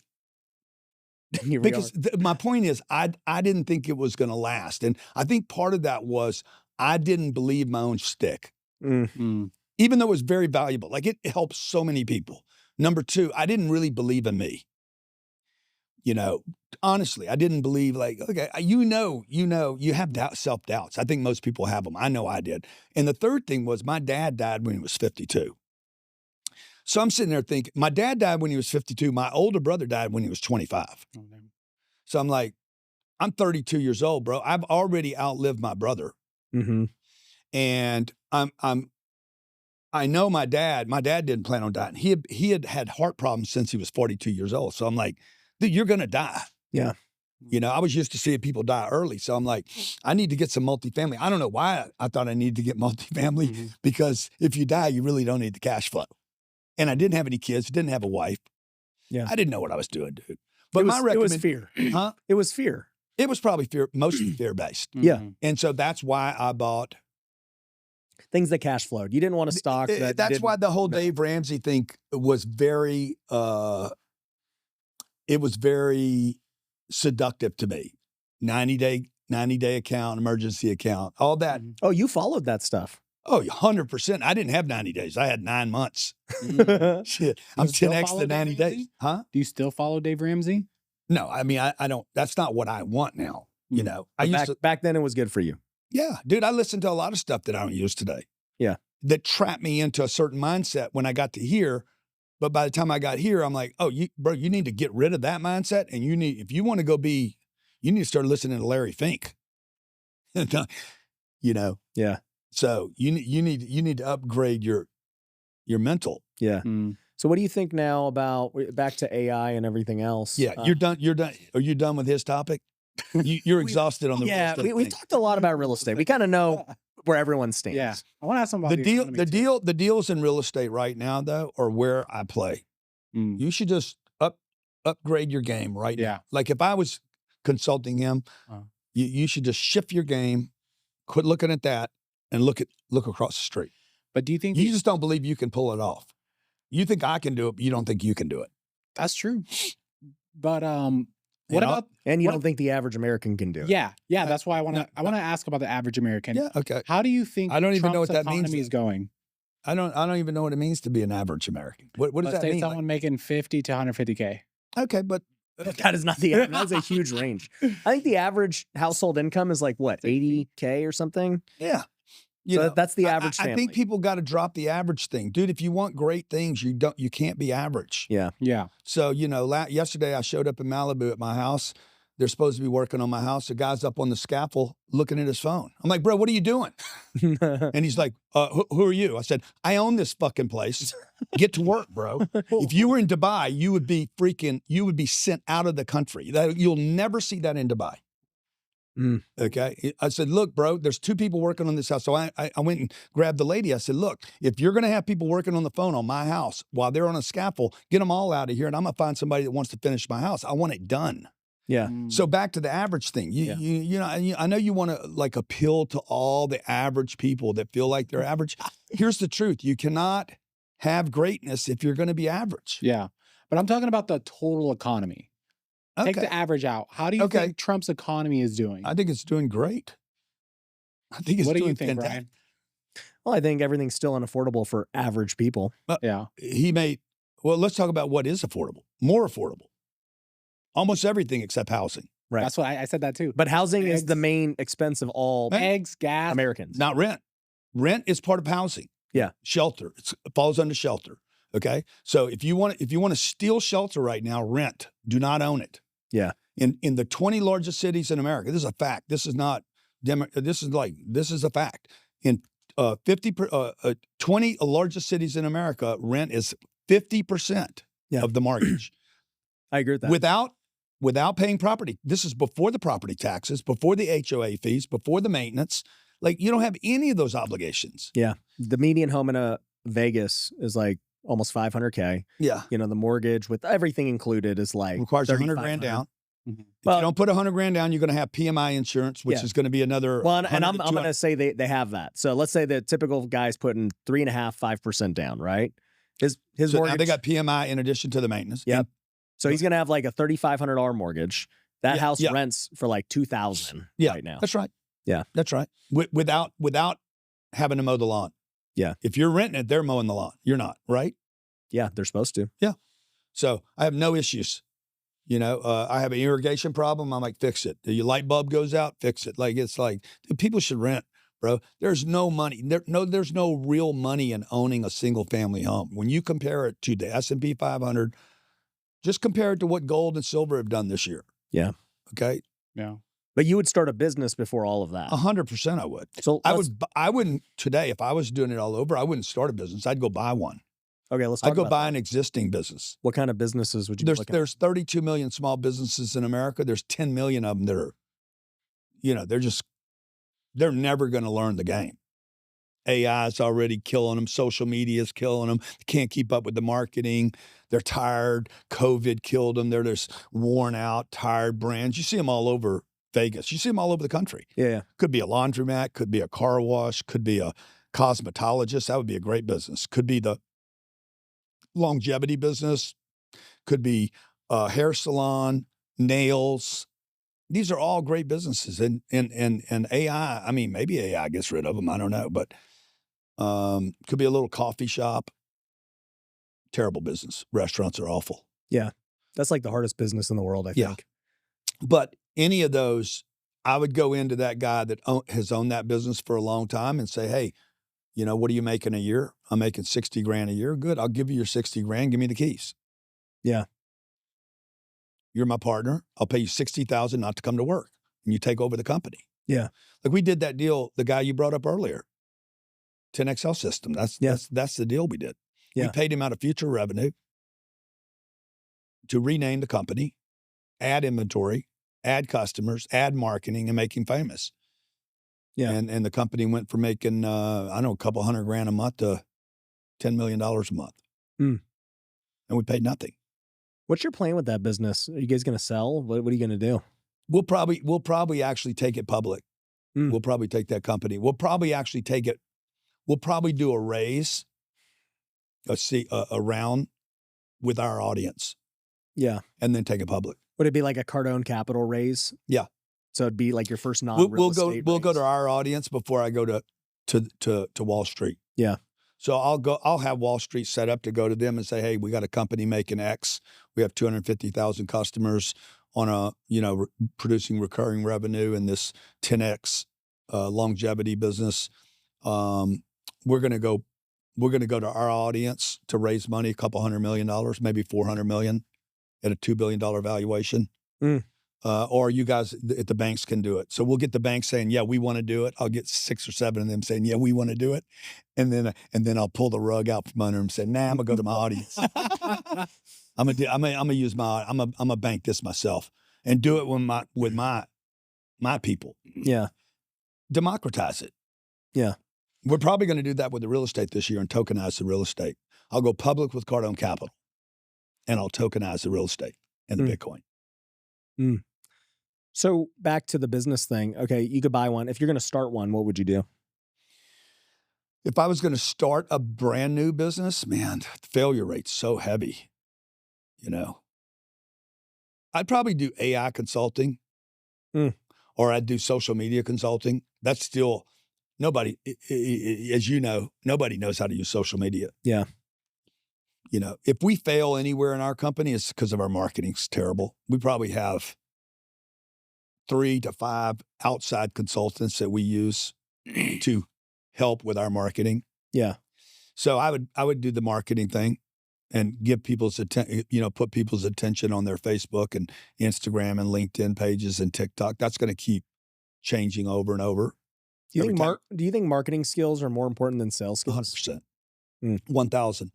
Because my point is, I didn't think it was going to last. And I think part of that was I didn't believe my own stick. Even though it was very valuable. Like it helped so many people. Number two, I didn't really believe in me. Honestly, I didn't believe okay, you have self-doubts. I think most people have them. I know I did. And the third thing was my dad died when he was 52. So I'm sitting there thinking, my dad died when he was 52. My older brother died when he was 25. So I'm like, I'm 32 years old, bro. I've already outlived my brother. And I know my dad didn't plan on dying. He had heart problems since he was 42 years old. So I'm like, dude, you're going to die. Yeah. I was used to seeing people die early. So I'm like, I need to get some multifamily. I don't know why I thought I needed to get multifamily because if you die, you really don't need the cash flow. And I didn't have any kids, didn't have a wife. Yeah. I didn't know what I was doing, dude. But it was fear. Huh? It was fear. It was probably fear, mostly fear-based. Yeah. And so that's why I bought things that cash flowed. You didn't want a stock that's why the whole Dave Ramsey thing was very it was very seductive to me. 90-day account, emergency account, all that. Oh, you followed that stuff. Oh, 100%. I didn't have 90 days. I had 9 months. Shit. I'm 10x the 90 days. Huh? Do you still follow Dave Ramsey? No, I mean, I don't, that's not what I want now. Back then it was good for you. Yeah, dude, I listened to a lot of stuff that I don't use today. Yeah. That trapped me into a certain mindset when I got to here. But by the time I got here, I'm like, oh, you need to get rid of that mindset. And if you want to go you need to start listening to Larry Fink. Yeah. So you need to upgrade your mental. Yeah. So what do you think now about back to AI and everything else? Yeah, you're done. Are you done with his topic? You're exhausted on the real estate we talked a lot about real estate. We kind of know where everyone stands. Yeah. I want to ask somebody the deals in real estate right now though are where I play. You should just upgrade your game right now. Like if I was consulting him, you should just shift your game, quit looking at that, and look across the street. But do you think you just don't believe you can pull it off? You think I can do it, but you don't think you can do it. That's true. But what about you don't think the average American can do it? Yeah, that's why I want to ask about the average American. Yeah, okay. How do you think I don't even know what that means. Is going? I don't even know what it means to be an average American. What does that mean? Let's say someone making 50 to 150K. Okay, but that is not the average. That's a huge range. I think the average household income is like what, 80K or something? Yeah. That's the average family. I think people got to drop the average thing. Dude, if you want great things, you can't be average. Yeah. Yeah. So, yesterday I showed up in Malibu at my house. They're supposed to be working on my house. The guy's up on the scaffold looking at his phone. I'm like, bro, what are you doing? And he's like, who are you? I said, I own this fucking place. Get to work, bro. If you were in Dubai, you would be sent out of the country. You'll never see that in Dubai. Okay. I said, look, bro, there's 2 people working on this house. So I went and grabbed the lady. I said, look, if you're going to have people working on the phone on my house while they're on a scaffold, get them all out of here. And I'm going to find somebody that wants to finish my house. I want it done. Yeah. So back to the average thing. I know you want to appeal to all the average people that feel like they're average. Here's the truth. You cannot have greatness if you're going to be average. Yeah. But I'm talking about the total economy. Okay. Take the average out. How do you think Trump's economy is doing? I think it's doing great. I think it's what doing do you think, fantastic. Brian? Well, I think everything's still unaffordable for average people. Yeah. Let's talk about what is affordable. More affordable. Almost everything except housing. Right. That's what I said that too. But housing is the main expense of all eggs, gas, Americans. Not rent. Rent is part of housing. Yeah. Shelter. It falls under shelter. Okay. So if you want to steal shelter right now, rent. Do not own it. Yeah. In the 20 largest cities in America, this is a fact. This is not this is a fact. In 20 largest cities in America, rent is 50% of the mortgage. I agree with that. Without paying property. This is before the property taxes, before the HOA fees, before the maintenance. Like you don't have any of those obligations. Yeah. The median home in Vegas is like almost $500K. Yeah. The mortgage with everything included is like requires $100,000 down. Mm-hmm. If you don't put $100,000 down, you're going to have PMI insurance, which is going to be another. Well, and I'm going to say they have that. So let's say the typical guy's putting 3.5%, 5% down, right? His mortgage. Now they got PMI in addition to the maintenance. Yep. So he's going to have like a $3,500 mortgage. That house rents for like $2,000 right now. That's right. Yeah. That's right. Without having to mow the lawn. Yeah. If you're renting it, they're mowing the lawn. You're not, right? Yeah, they're supposed to. Yeah. So I have no issues. I have an irrigation problem. I'm like, fix it. Your light bulb goes out, fix it. Like, it's like, dude, people should rent, bro. There's no money. There's no real money in owning a single family home. When you compare it to the S&P 500, just compare it to what gold and silver have done this year. Yeah. Okay. Yeah. But you would start a business before all of that. 100% I would. So I wouldn't today, if I was doing it all over, I wouldn't start a business. I'd go buy one. Okay, let's talk I'd go buy an existing business. What kind of businesses would you be looking at? There's 32 million small businesses in America. There's 10 million of them that are, they're never going to learn the game. AI is already killing them. Social media is killing them. They can't keep up with the marketing. They're tired. COVID killed them. They're just worn out, tired brands. You see them all over Vegas. You see them all over the country. Yeah. Could be a laundromat, could be a car wash, could be a cosmetologist. That would be a great business. Could be the longevity business, could be a hair salon, nails. These are all great businesses. And AI, I mean, maybe AI gets rid of them. I don't know. But could be a little coffee shop. Terrible business. Restaurants are awful. Yeah. That's like the hardest business in the world, I think. But any of those, I would go into that guy that has owned that business for a long time and say, hey, what are you making a year? I'm making $60,000 a year. Good. I'll give you your $60,000. Give me the keys. Yeah. You're my partner. I'll pay you $60,000 not to come to work, and you take over the company. Yeah. Like we did that deal, the guy you brought up earlier, 10X Health System. That's the deal we did. Yeah. We paid him out of future revenue to rename the company, add inventory, add customers, add marketing, and make him famous. Yeah. And the company went from making, a couple $100,000 a month to $10 million a month. And we paid nothing. What's your plan with that business? Are you guys going to sell? What are you going to do? We'll probably actually take it public. We'll probably take that company. We'll probably actually take it. We'll probably do a raise, a round with our audience. Yeah. And then take it public. Would it be like a Cardone capital raise? Yeah. So it'd be like your first non-real estate We'll go to our audience before I go to Wall Street. Yeah. So I'll have Wall Street set up to go to them and say, hey, we got a company making X. We have 250,000 customers on producing recurring revenue in this 10X longevity business. We're going to go to our audience to raise money, a couple $100 million, maybe $400 million at a $2 billion valuation. Or you guys at the banks can do it. So we'll get the banks saying, yeah, we want to do it. I'll get 6 or 7 of them saying, yeah, we want to do it. And then I'll pull the rug out from under them and say, nah, I'm gonna go to my audience. I'm gonna bank this myself and do it with my people. Yeah. Democratize it. Yeah. We're probably going to do that with the real estate this year and tokenize the real estate. I'll go public with Cardone Capital and I'll tokenize the real estate and the Bitcoin. So back to the business thing. Okay, you could buy one. If you're going to start one, what would you do? If I was going to start a brand new business, man, the failure rate's so heavy. I'd probably do AI consulting or I'd do social media consulting. That's still nobody, as you know, nobody knows how to use social media. Yeah. If we fail anywhere in our company, it's because of our marketing's terrible. We probably have 3 to 5 outside consultants that we use to help with our marketing. Yeah. So I would do the marketing thing and give people's attention, put people's attention on their Facebook and Instagram and LinkedIn pages and TikTok. That's going to keep changing over and over. Do you think marketing skills are more important than sales skills? 100%. 1,000.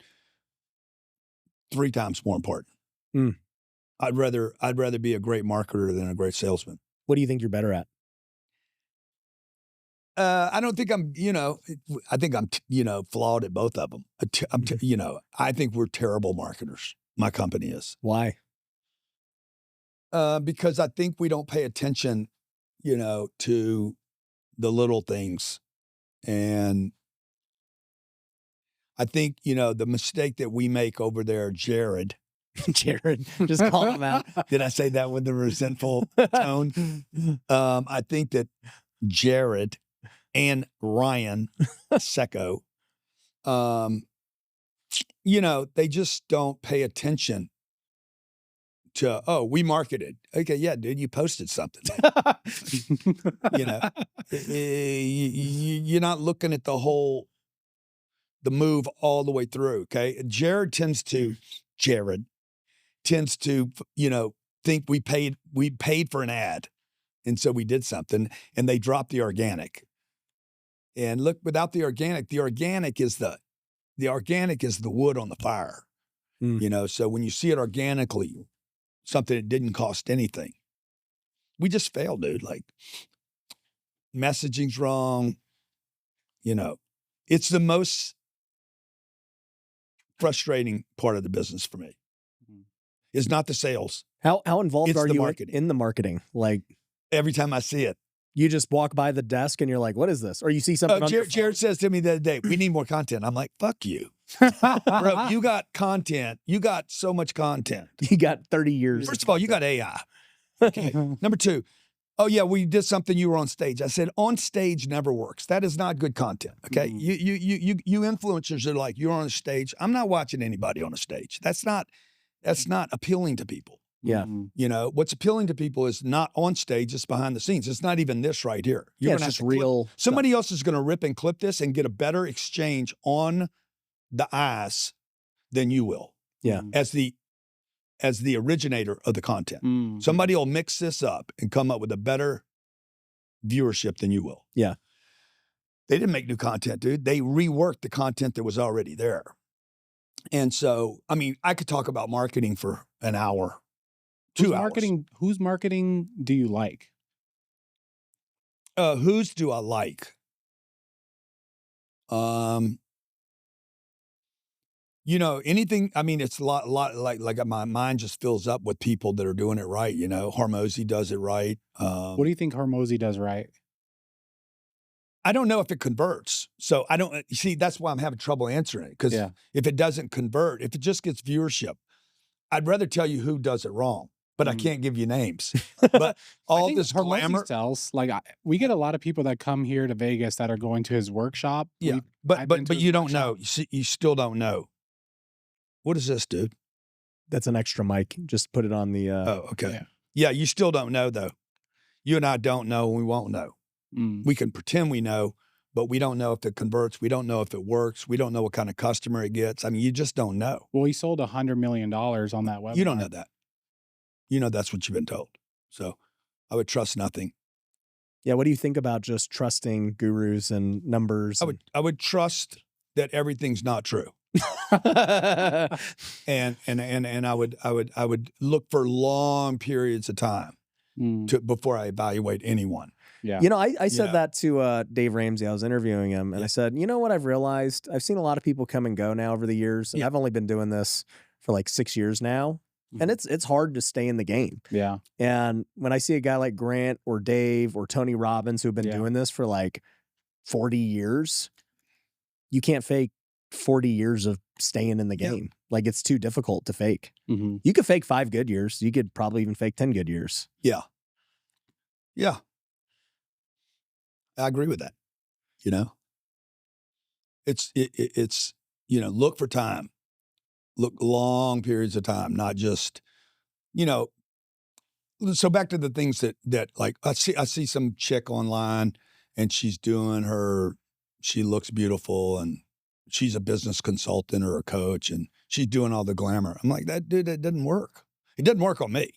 3 times more important. I'd rather be a great marketer than a great salesman. What do you think you're better at? I don't think I'm, I think I'm, flawed at both of them. I think we're terrible marketers. My company is. Why? Because I think we don't pay attention, to the little things. And I think, the mistake that we make over there, Jared, Jared, just call him out. Did I say that with a resentful tone? I think that Jared and Ryan Secco, they just don't pay attention to, we marketed. Okay, yeah, dude, you posted something. You're not looking at the move all the way through, okay? Jared tends to, think we paid for an ad, and so we did something, and they dropped the organic. And look, without the organic is the wood on the fire. So when you see it organically, something that didn't cost anything, we just failed, dude. Like, messaging's wrong. It's the most frustrating part of the business for me. It's not the sales. How involved are you marketing. in the marketing? Like, every time I see it, you just walk by the desk and you're like, what is this? Or you see something Jared says to me the other day, we need more content. I'm like, fuck you. Bro, you got content. You got so much content. You got 30 years. First of all, you got AI. Okay. Number two, oh yeah, we did something, you were on stage. I said, on stage never works. That is not good content. Okay. You influencers are like, you're on a stage. I'm not watching anybody on a stage. That's not appealing to people. Yeah. What's appealing to people is not on stage, it's behind the scenes. It's not even this right here. It's just real. Somebody else is going to rip and clip this and get a better exchange on the ice than you will. Yeah. As the originator of the content. Somebody will mix this up and come up with a better viewership than you will. Yeah. They didn't make new content, dude. They reworked the content that was already there. And so, I mean, I could talk about marketing for an hour, 2 hours. Whose marketing do you like? Whose do I like? Anything. I mean, it's a lot like my mind just fills up with people that are doing it right. Hormozy does it right. What do you think Hormozy does right? I don't know if it converts. So I don't see, that's why I'm having trouble answering it. Because if it doesn't convert, if it just gets viewership, I'd rather tell you who does it wrong, but I can't give you names. But all this glamour sells. Like, we get a lot of people that come here to Vegas that are going to his workshop. Yeah, but you don't know. You still don't know. What is this, dude? That's an extra mic. Just put it on the. Oh, okay. Yeah, you still don't know though. You and I don't know, and we won't know. We can pretend we know, but we don't know if it converts. We don't know if it works. We don't know what kind of customer it gets. I mean, you just don't know. Well, he sold $100 million on that website. You don't know that. That's what you've been told. So I would trust nothing. Yeah. What do you think about just trusting gurus and numbers? I would trust that everything's not true. and I would look for long periods of time before I evaluate anyone. Yeah. I said that to Dave Ramsey. I was interviewing him, and I said, you know what I've realized? I've seen a lot of people come and go now over the years, and I've only been doing this for like 6 years now, and it's hard to stay in the game. Yeah. And when I see a guy like Grant or Dave or Tony Robbins who've been doing this for like 40 years, you can't fake 40 years of staying in the game. Like, it's too difficult to fake. You could fake 5 good years. You could probably even fake 10 good years. Yeah. Yeah. I agree with that. It's look for time, look long periods of time, not just, so back to the things that like, I see some chick online and she looks beautiful and she's a business consultant or a coach and she's doing all the glamour. I'm like, that doesn't work. It doesn't work on me,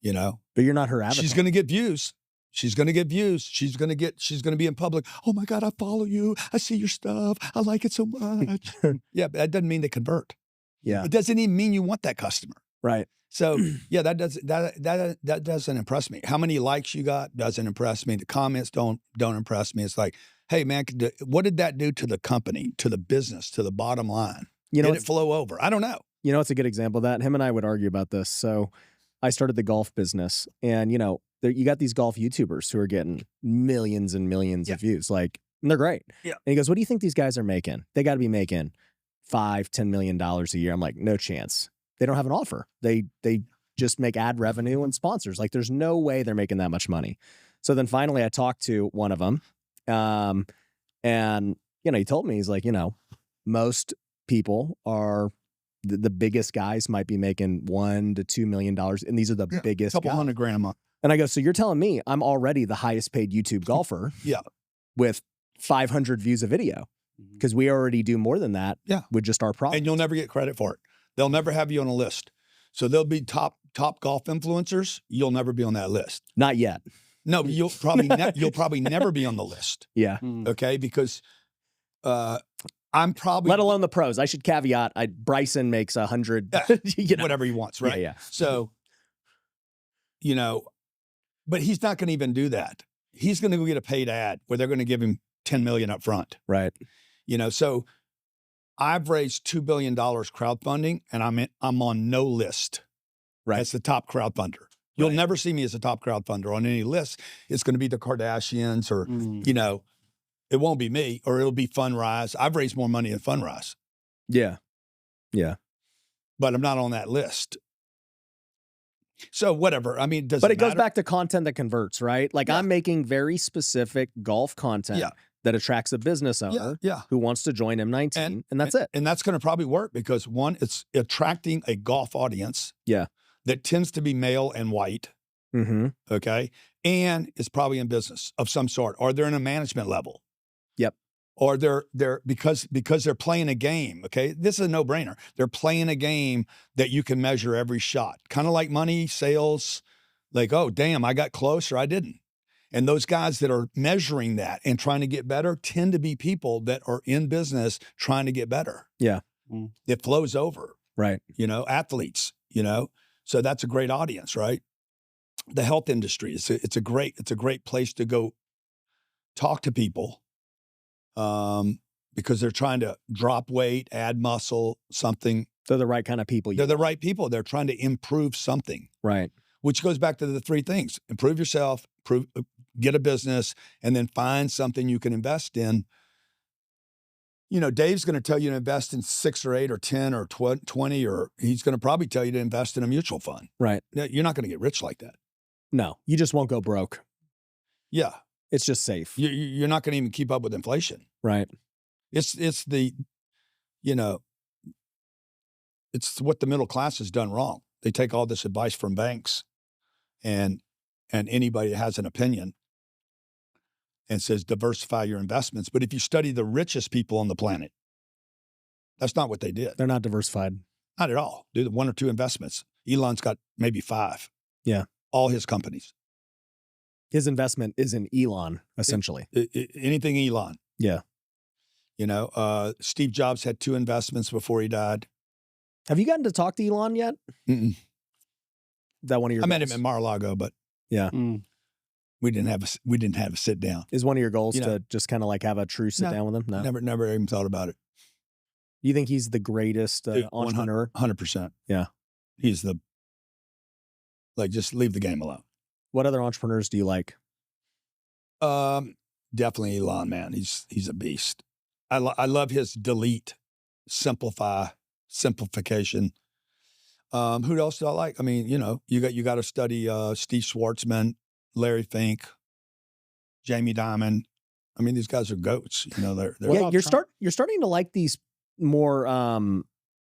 But you're not her avatar. She's going to get views. She's going to get views. She's going to be in public. Oh my God, I follow you. I see your stuff. I like it so much. Yeah, but that doesn't mean they convert. Yeah. It doesn't even mean you want that customer. Right. So yeah, that doesn't impress me. How many likes you got doesn't impress me. The comments don't impress me. It's like, hey man, what did that do to the company, to the business, to the bottom line? Did it flow over? I don't know. It's a good example of that. Him and I would argue about this. So I started the golf business, and you got these golf YouTubers who are getting millions and millions of views. Like, and they're great. Yeah. And he goes, what do you think these guys are making? They got to be making $5-10 million a year. I'm like, no chance. they don't have an offer. They just make ad revenue and sponsors. Like there's no way they're making that much money. So then finally I talked to one of them, and he told me, he's like, most people are the biggest guys might be making $1 to $2 million, and these are the biggest couple guys. $100,000 a month. And I go, so you're telling me I'm already the highest paid YouTube golfer? Yeah, with 500 views of video, because we already do more than that. Yeah, with just our product. And you'll never get credit for it. They'll never have you on a list. So they'll be top golf influencers. You'll never be on that list. Not yet. No, you'll probably never be on the list. Yeah. Okay, because I'm probably, let alone the pros. I should caveat. Bryson makes 100. Whatever he wants, right? Yeah. So, but he's not going to even do that. He's going to go get a paid ad where they're going to give him $10 million up front. Right. So I've raised $2 billion crowdfunding, and I'm on no list. Right. As the top crowdfunder. You'll never see me as a top crowdfunder on any list. It's going to be the Kardashians or, it won't be me, or it'll be Fundrise. I've raised more money than Fundrise. Yeah. Yeah. But I'm not on that list. So whatever. I mean, but it goes back to content that converts, right? Like I'm making very specific golf content that attracts a business owner who wants to join M19, and that's it. And that's going to probably work because one, it's attracting a golf audience. Yeah. That tends to be male and white. Mm-hmm. Okay. And it's probably in business of some sort, or they're in a management level. Yep. Or they're because they're playing a game. Okay. This is a no-brainer. They're playing a game that you can measure every shot. Kind of like money, sales, like, oh, damn, I got close or I didn't. And those guys that are measuring that and trying to get better tend to be people that are in business trying to get better. Yeah. It flows over. Right. Athletes, So that's a great audience, right? The health industry, it's a great place to go talk to people because they're trying to drop weight, add muscle, something. They're the right kind of people. They're the right people. They're trying to improve something. Right. Which goes back to the three things: improve yourself, get a business, and then find something you can invest in. Dave's going to tell you to invest in 6 or 8 or 10 or 20, or he's going to probably tell you to invest in a mutual fund. Right. You're not going to get rich like that. No, you just won't go broke. Yeah. It's just safe. You're not going to even keep up with inflation. Right. It's what the middle class has done wrong. They take all this advice from banks and anybody that has an opinion and says diversify your investments. But if you study the richest people on the planet, that's not what they did. They're not diversified. Not at all. They're 1 or 2 investments. Elon's got maybe 5. Yeah. All his companies. His investment is in Elon, essentially. Anything Elon. Yeah. Steve Jobs had 2 investments before he died. Have you gotten to talk to Elon yet? Mm-mm. Is that one of your I goals? met him in Mar-a-Lago, but yeah. We didn't have a sit down. Is one of your goals to just kind of like have a true sit down with him? No, never even thought about it. You think he's the greatest entrepreneur? 100%. Yeah. He's just leave the game alone. What other entrepreneurs do you like? Definitely Elon, man. He's a beast. I love his delete, simplification. Who else do I like? I mean, you got to study Steve Schwartzman, Larry Fink, Jamie Dimon. I mean, these guys are goats. They're you're starting to like these more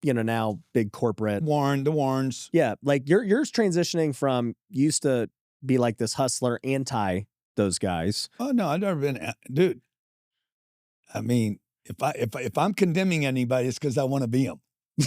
now big corporate the Warrens. Yeah, like yours transitioning from used to be like this hustler anti those guys. Oh no, I've never been, dude. I mean, if I'm condemning anybody, it's because I want to be them.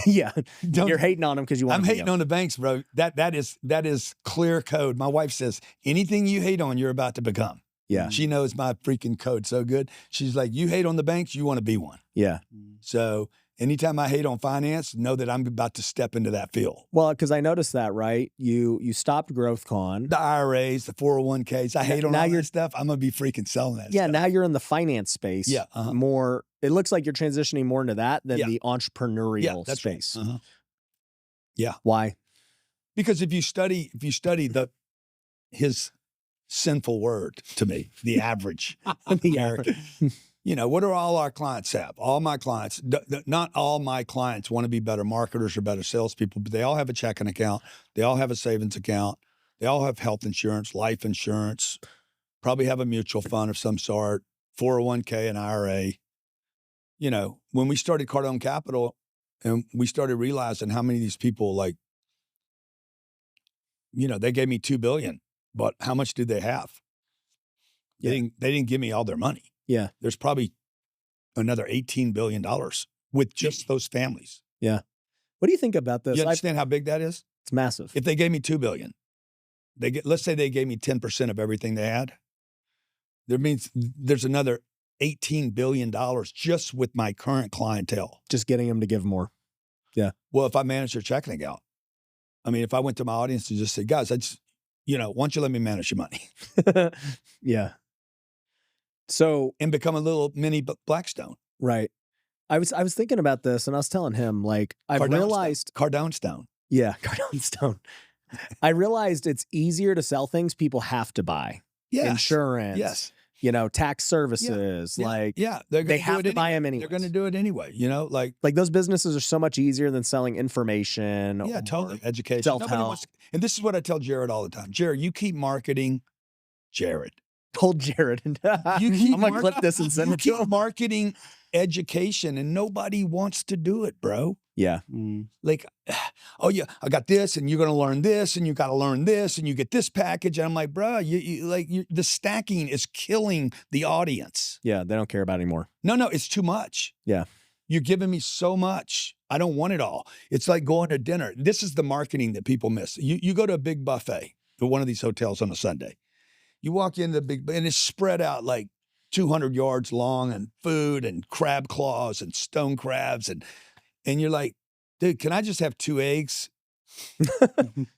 Yeah, you're hating on them because you want. I'm hating on the banks, bro. That is clear code. My wife says anything you hate on, you're about to become. Yeah, she knows my freaking code so good. She's like, you hate on the banks, you want to be one. Yeah. So anytime I hate on finance, know that I'm about to step into that field. Well, because I noticed that, right? You stopped GrowthCon. The IRAs, the 401ks. I hate on all that stuff. I'm going to be freaking selling that stuff. Now you're in the finance space. Yeah. More, it looks like you're transitioning more into that than the entrepreneurial space. Right. Yeah. Why? Because if you study his sinful word to me, the average American, You know, what do all our clients have? All my clients, not all my clients want to be better marketers or better salespeople, but they all have a checking account. They all have a savings account. They all have health insurance, life insurance, probably have a mutual fund of some sort, 401k and IRA. You know, when we started Cardone Capital and we started realizing how many of these people, like, you know, they gave me $2 billion, but how much did they have? They didn't give me all their money. Yeah. There's probably another $18 billion with just those families. Yeah. What do you think about this? You understand how big that is? It's massive. If they gave me $2 billion, let's say they gave me 10% of everything they had. There means there's another $18 billion just with my current clientele. Just getting them to give more. Yeah. Well, if I manage their checking account, I mean, if I went to my audience and just said, guys, why don't you let me manage your money? Yeah. So, and become a little mini Blackstone. Right. I was thinking about this and I was telling him, like, I've realized Cardone Stone. Yeah, Cardone Stone. I realized it's easier to sell things people have to buy. Yes. Insurance. Yes. You know, tax services. Like, they have to buy them anyway. They're going to do it anyway. You know, like those businesses are so much easier than selling information. Yeah, totally. Education. Self-help. And this is what I tell Jared all the time. Jared, you keep marketing Jared. Told Jared. I'm going to clip this and send it to him. Marketing education and nobody wants to do it, bro. Yeah. Like, oh yeah, I got this and you're going to learn this and you got to learn this and you get this package. And I'm like, bro, the stacking is killing the audience. Yeah. They don't care about it anymore. No, it's too much. Yeah. You're giving me so much. I don't want it all. It's like going to dinner. This is the marketing that people miss. You go to a big buffet at one of these hotels on a Sunday. You walk into the big, and it's spread out like 200 yards long and food and crab claws and stone crabs. And you're like, dude, can I just have 2 eggs,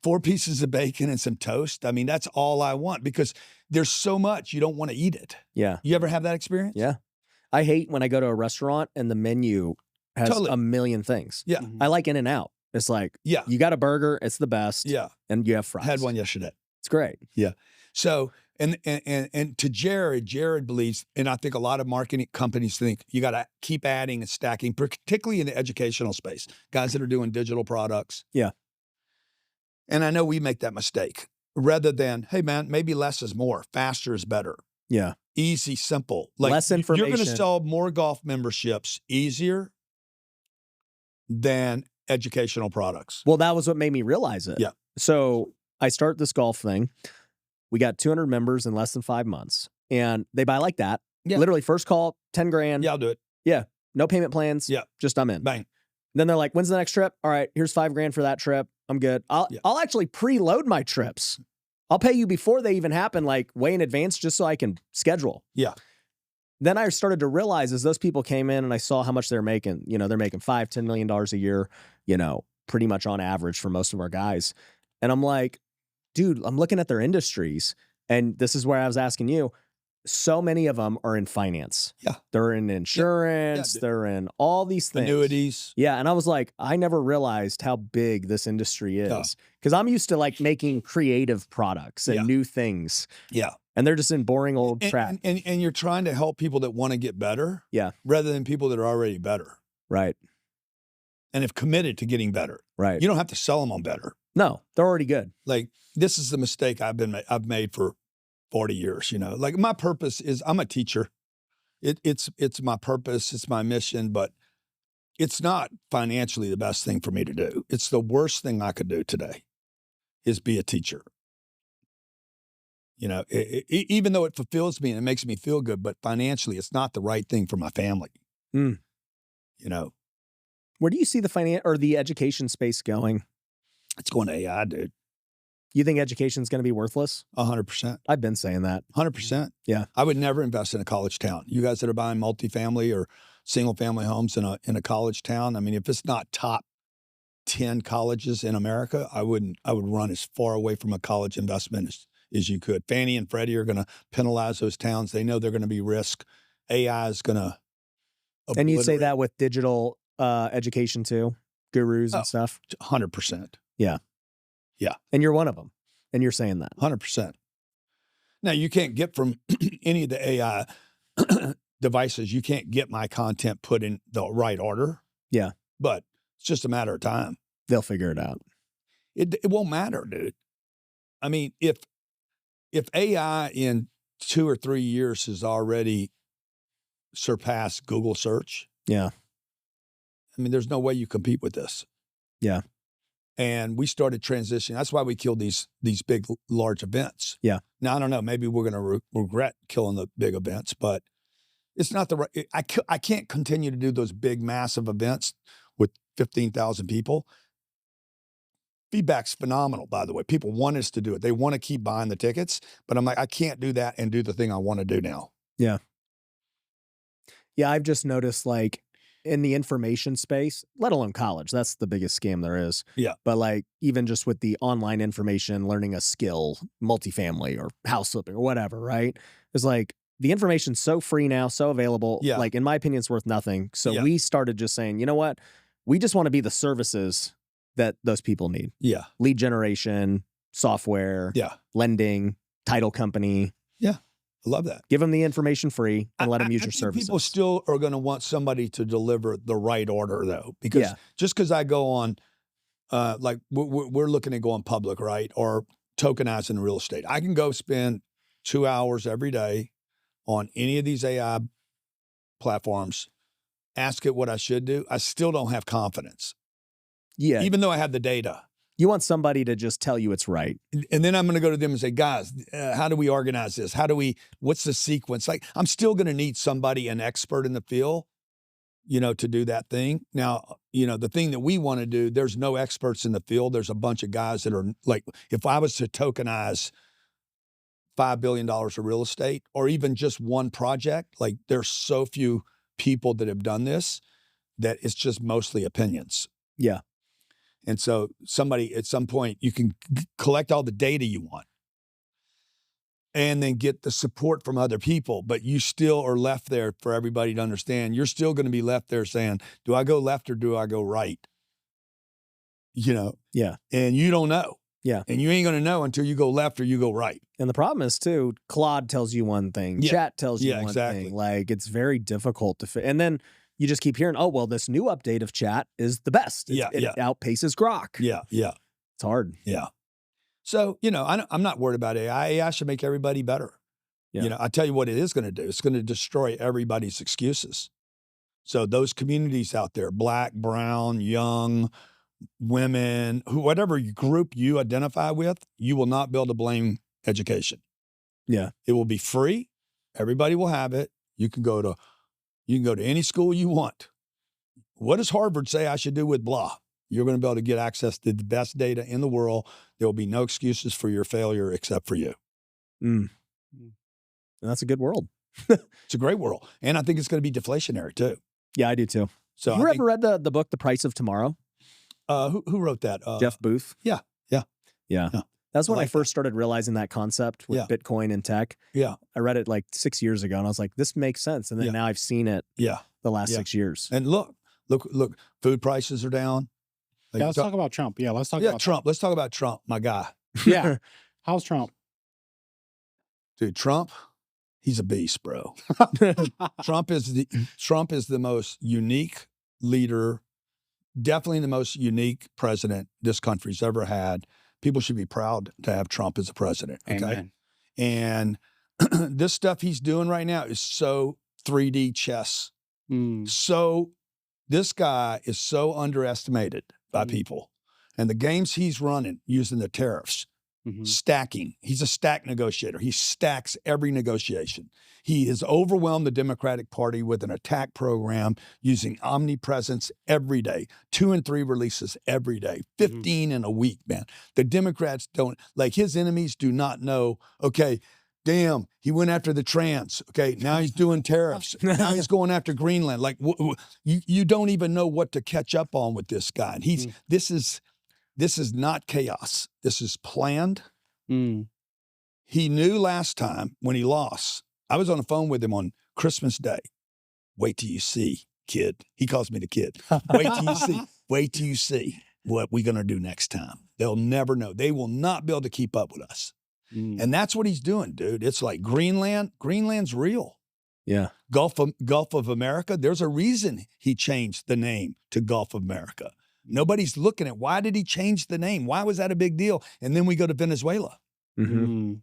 4 pieces of bacon and some toast? I mean, that's all I want because there's so much you don't want to eat it. Yeah. You ever have that experience? Yeah. I hate when I go to a restaurant and the menu has a million things. Yeah. I like In-N-Out. It's like, you got a burger, it's the best. Yeah. And you have fries. Had one yesterday. It's great. Yeah. So, and to Jared believes, and I think a lot of marketing companies think you got to keep adding and stacking, particularly in the educational space, guys that are doing digital products. Yeah. And I know we make that mistake rather than, hey man, maybe less is more, faster is better. Yeah. Easy, simple. Like less information. You're going to sell more golf memberships easier than educational products. Well, that was what made me realize it. Yeah. So I start this golf thing. We got 200 members in less than 5 months and they buy like that. Yeah. Literally first call, 10 grand. Yeah, I'll do it. Yeah. No payment plans. Yeah. Just I'm in. Bang. Then they're like, when's the next trip? All right, here's 5 grand for that trip. I'm good. I'll actually preload my trips. I'll pay you before they even happen, like way in advance, just so I can schedule. Yeah. Then I started to realize as those people came in and I saw how much they're making, you know, they're making $5-10 million a year, you know, pretty much on average for most of our guys. And I'm like, dude, I'm looking at their industries. And this is where I was asking you, so many of them are in finance. Yeah. They're in insurance. They're in all these things. Annuities. Yeah. And I was like, I never realized how big this industry is. Because I'm used to like making creative products and new things. Yeah. And they're just in boring old crap. And you're trying to help people that want to get better. Yeah. Rather than people that are already better. Right. And have committed to getting better. Right. You don't have to sell them on better. No, they're already good. Like this is the mistake I've made for 40 years, you know. Like my purpose is I'm a teacher. It's my purpose, it's my mission, but it's not financially the best thing for me to do. It's the worst thing I could do today is be a teacher. You know, even though it fulfills me and it makes me feel good, but financially it's not the right thing for my family. You know. Where do you see the education space going? It's going to AI, dude. You think education's going to be worthless? 100%. I've been saying that. 100%. Yeah. I would never invest in a college town. You guys that are buying multifamily or single family homes in a college town, I mean, if it's not top 10 colleges in America, I would run as far away from a college investment as you could. Fannie and Freddie are going to penalize those towns. They know they're going to be risk. AI is going to. And you say that with digital education too, gurus and stuff? 100%. Yeah. Yeah. And you're one of them. And you're saying that. 100%. Now, you can't get from any of the AI devices, you can't get my content put in the right order. Yeah. But it's just a matter of time. They'll figure it out. It won't matter, dude. I mean, if AI in 2 or 3 years has already surpassed Google search. Yeah. I mean, there's no way you compete with this. Yeah. And we started transitioning. That's why we killed these big, large events. Yeah. Now, I don't know. Maybe we're going to regret killing the big events, but it's not the right. I can't continue to do those big, massive events with 15,000 people. Feedback's phenomenal, by the way. People want us to do it. They want to keep buying the tickets, but I'm like, I can't do that and do the thing I want to do now. Yeah. Yeah, I've just noticed, like, in the information space, let alone college, that's the biggest scam there is. Yeah. But like, even just with the online information, learning a skill, multifamily or house flipping or whatever, right? It's like the information's so free now, so available. Yeah. Like, in my opinion, it's worth nothing. So Yeah. we started just saying, you know what? We just want to be the services that those people need. Yeah. Lead generation, software, Yeah. lending, title company. Yeah. I love that. Give them the information free and let them use your services. People still are going to want somebody to deliver the right order, though, because just because I go on, like we're looking at going public, right, or tokenizing real estate, I can go spend 2 hours every day on any of these AI platforms, ask it what I should do. I still don't have confidence. Yeah, even though I have the data. You want somebody to just tell you it's right. And then I'm going to go to them and say, guys, how do we organize this? What's the sequence? Like, I'm still going to need somebody, an expert in the field, to do that thing. Now, the thing that we want to do, there's no experts in the field. There's a bunch of guys that are like, if I was to tokenize $5 billion of real estate or even just one project, like there's so few people that have done this that it's just mostly opinions. Yeah. And so somebody at some point, you can collect all the data you want and then get the support from other people, but you still are left there for everybody to understand. You're still going to be left there saying, do I go left or do I go right? Yeah. And you don't know. Yeah. And you ain't going to know until you go left or you go right. And the problem is too, Claude tells you one thing, chat tells you one thing. Like, it's very difficult to fit. And then you just keep hearing, oh, well, this new update of chat is the best. It outpaces Grok. Yeah. It's hard. Yeah. So, I'm not worried about AI. AI should make everybody better. Yeah. I tell you what it is going to do. It's going to destroy everybody's excuses. So those communities out there, Black, brown, young, women, whatever group you identify with, you will not be able to blame education. Yeah. It will be free. Everybody will have it. You can go to any school you want. What does Harvard say I should do with blah? You're going to be able to get access to the best data in the world. There will be no excuses for your failure except for you. And that's a good world. It's a great world. And I think it's going to be deflationary too. Yeah, I do too. So you ever read the book, The Price of Tomorrow? Who wrote that? Jeff Booth. Yeah. That's when I first started realizing that concept with Bitcoin and tech. Yeah. I read it like 6 years ago and I was like, this makes sense. And then now I've seen it the last 6 years. And look, food prices are down. Like, let's talk about Trump. Yeah, let's talk about Trump. Let's talk about Trump, my guy. Yeah. How's Trump? Dude, Trump, he's a beast, bro. Trump is the most unique leader, definitely the most unique president this country's ever had. People should be proud to have Trump as a president. Okay. Amen. And this stuff he's doing right now is so 3D chess. So this guy is so underestimated by people. And the games he's running using the tariffs, stacking. He's a stack negotiator. He stacks every negotiation. He has overwhelmed the Democratic Party with an attack program using omnipresence every day, 2 and 3 releases every day, 15 in a week, man. The Democrats don't, like his enemies do not know, okay, damn, he went after the trans. Okay, now he's doing tariffs. Now he's going after Greenland. Like you don't even know what to catch up on with this guy. And this is not chaos. This is planned. He knew last time when he lost. I was on the phone with him on Christmas Day. Wait till you see, kid. He calls me the kid. Wait till you see. Wait till you see what we're gonna do next time. They'll never know. They will not be able to keep up with us. And that's what he's doing, dude. It's like Greenland's real. Yeah. Gulf of America, there's a reason he changed the name to Gulf of America. Nobody's looking at why did he change the name? Why was that a big deal? And then we go to Venezuela. Mm-hmm.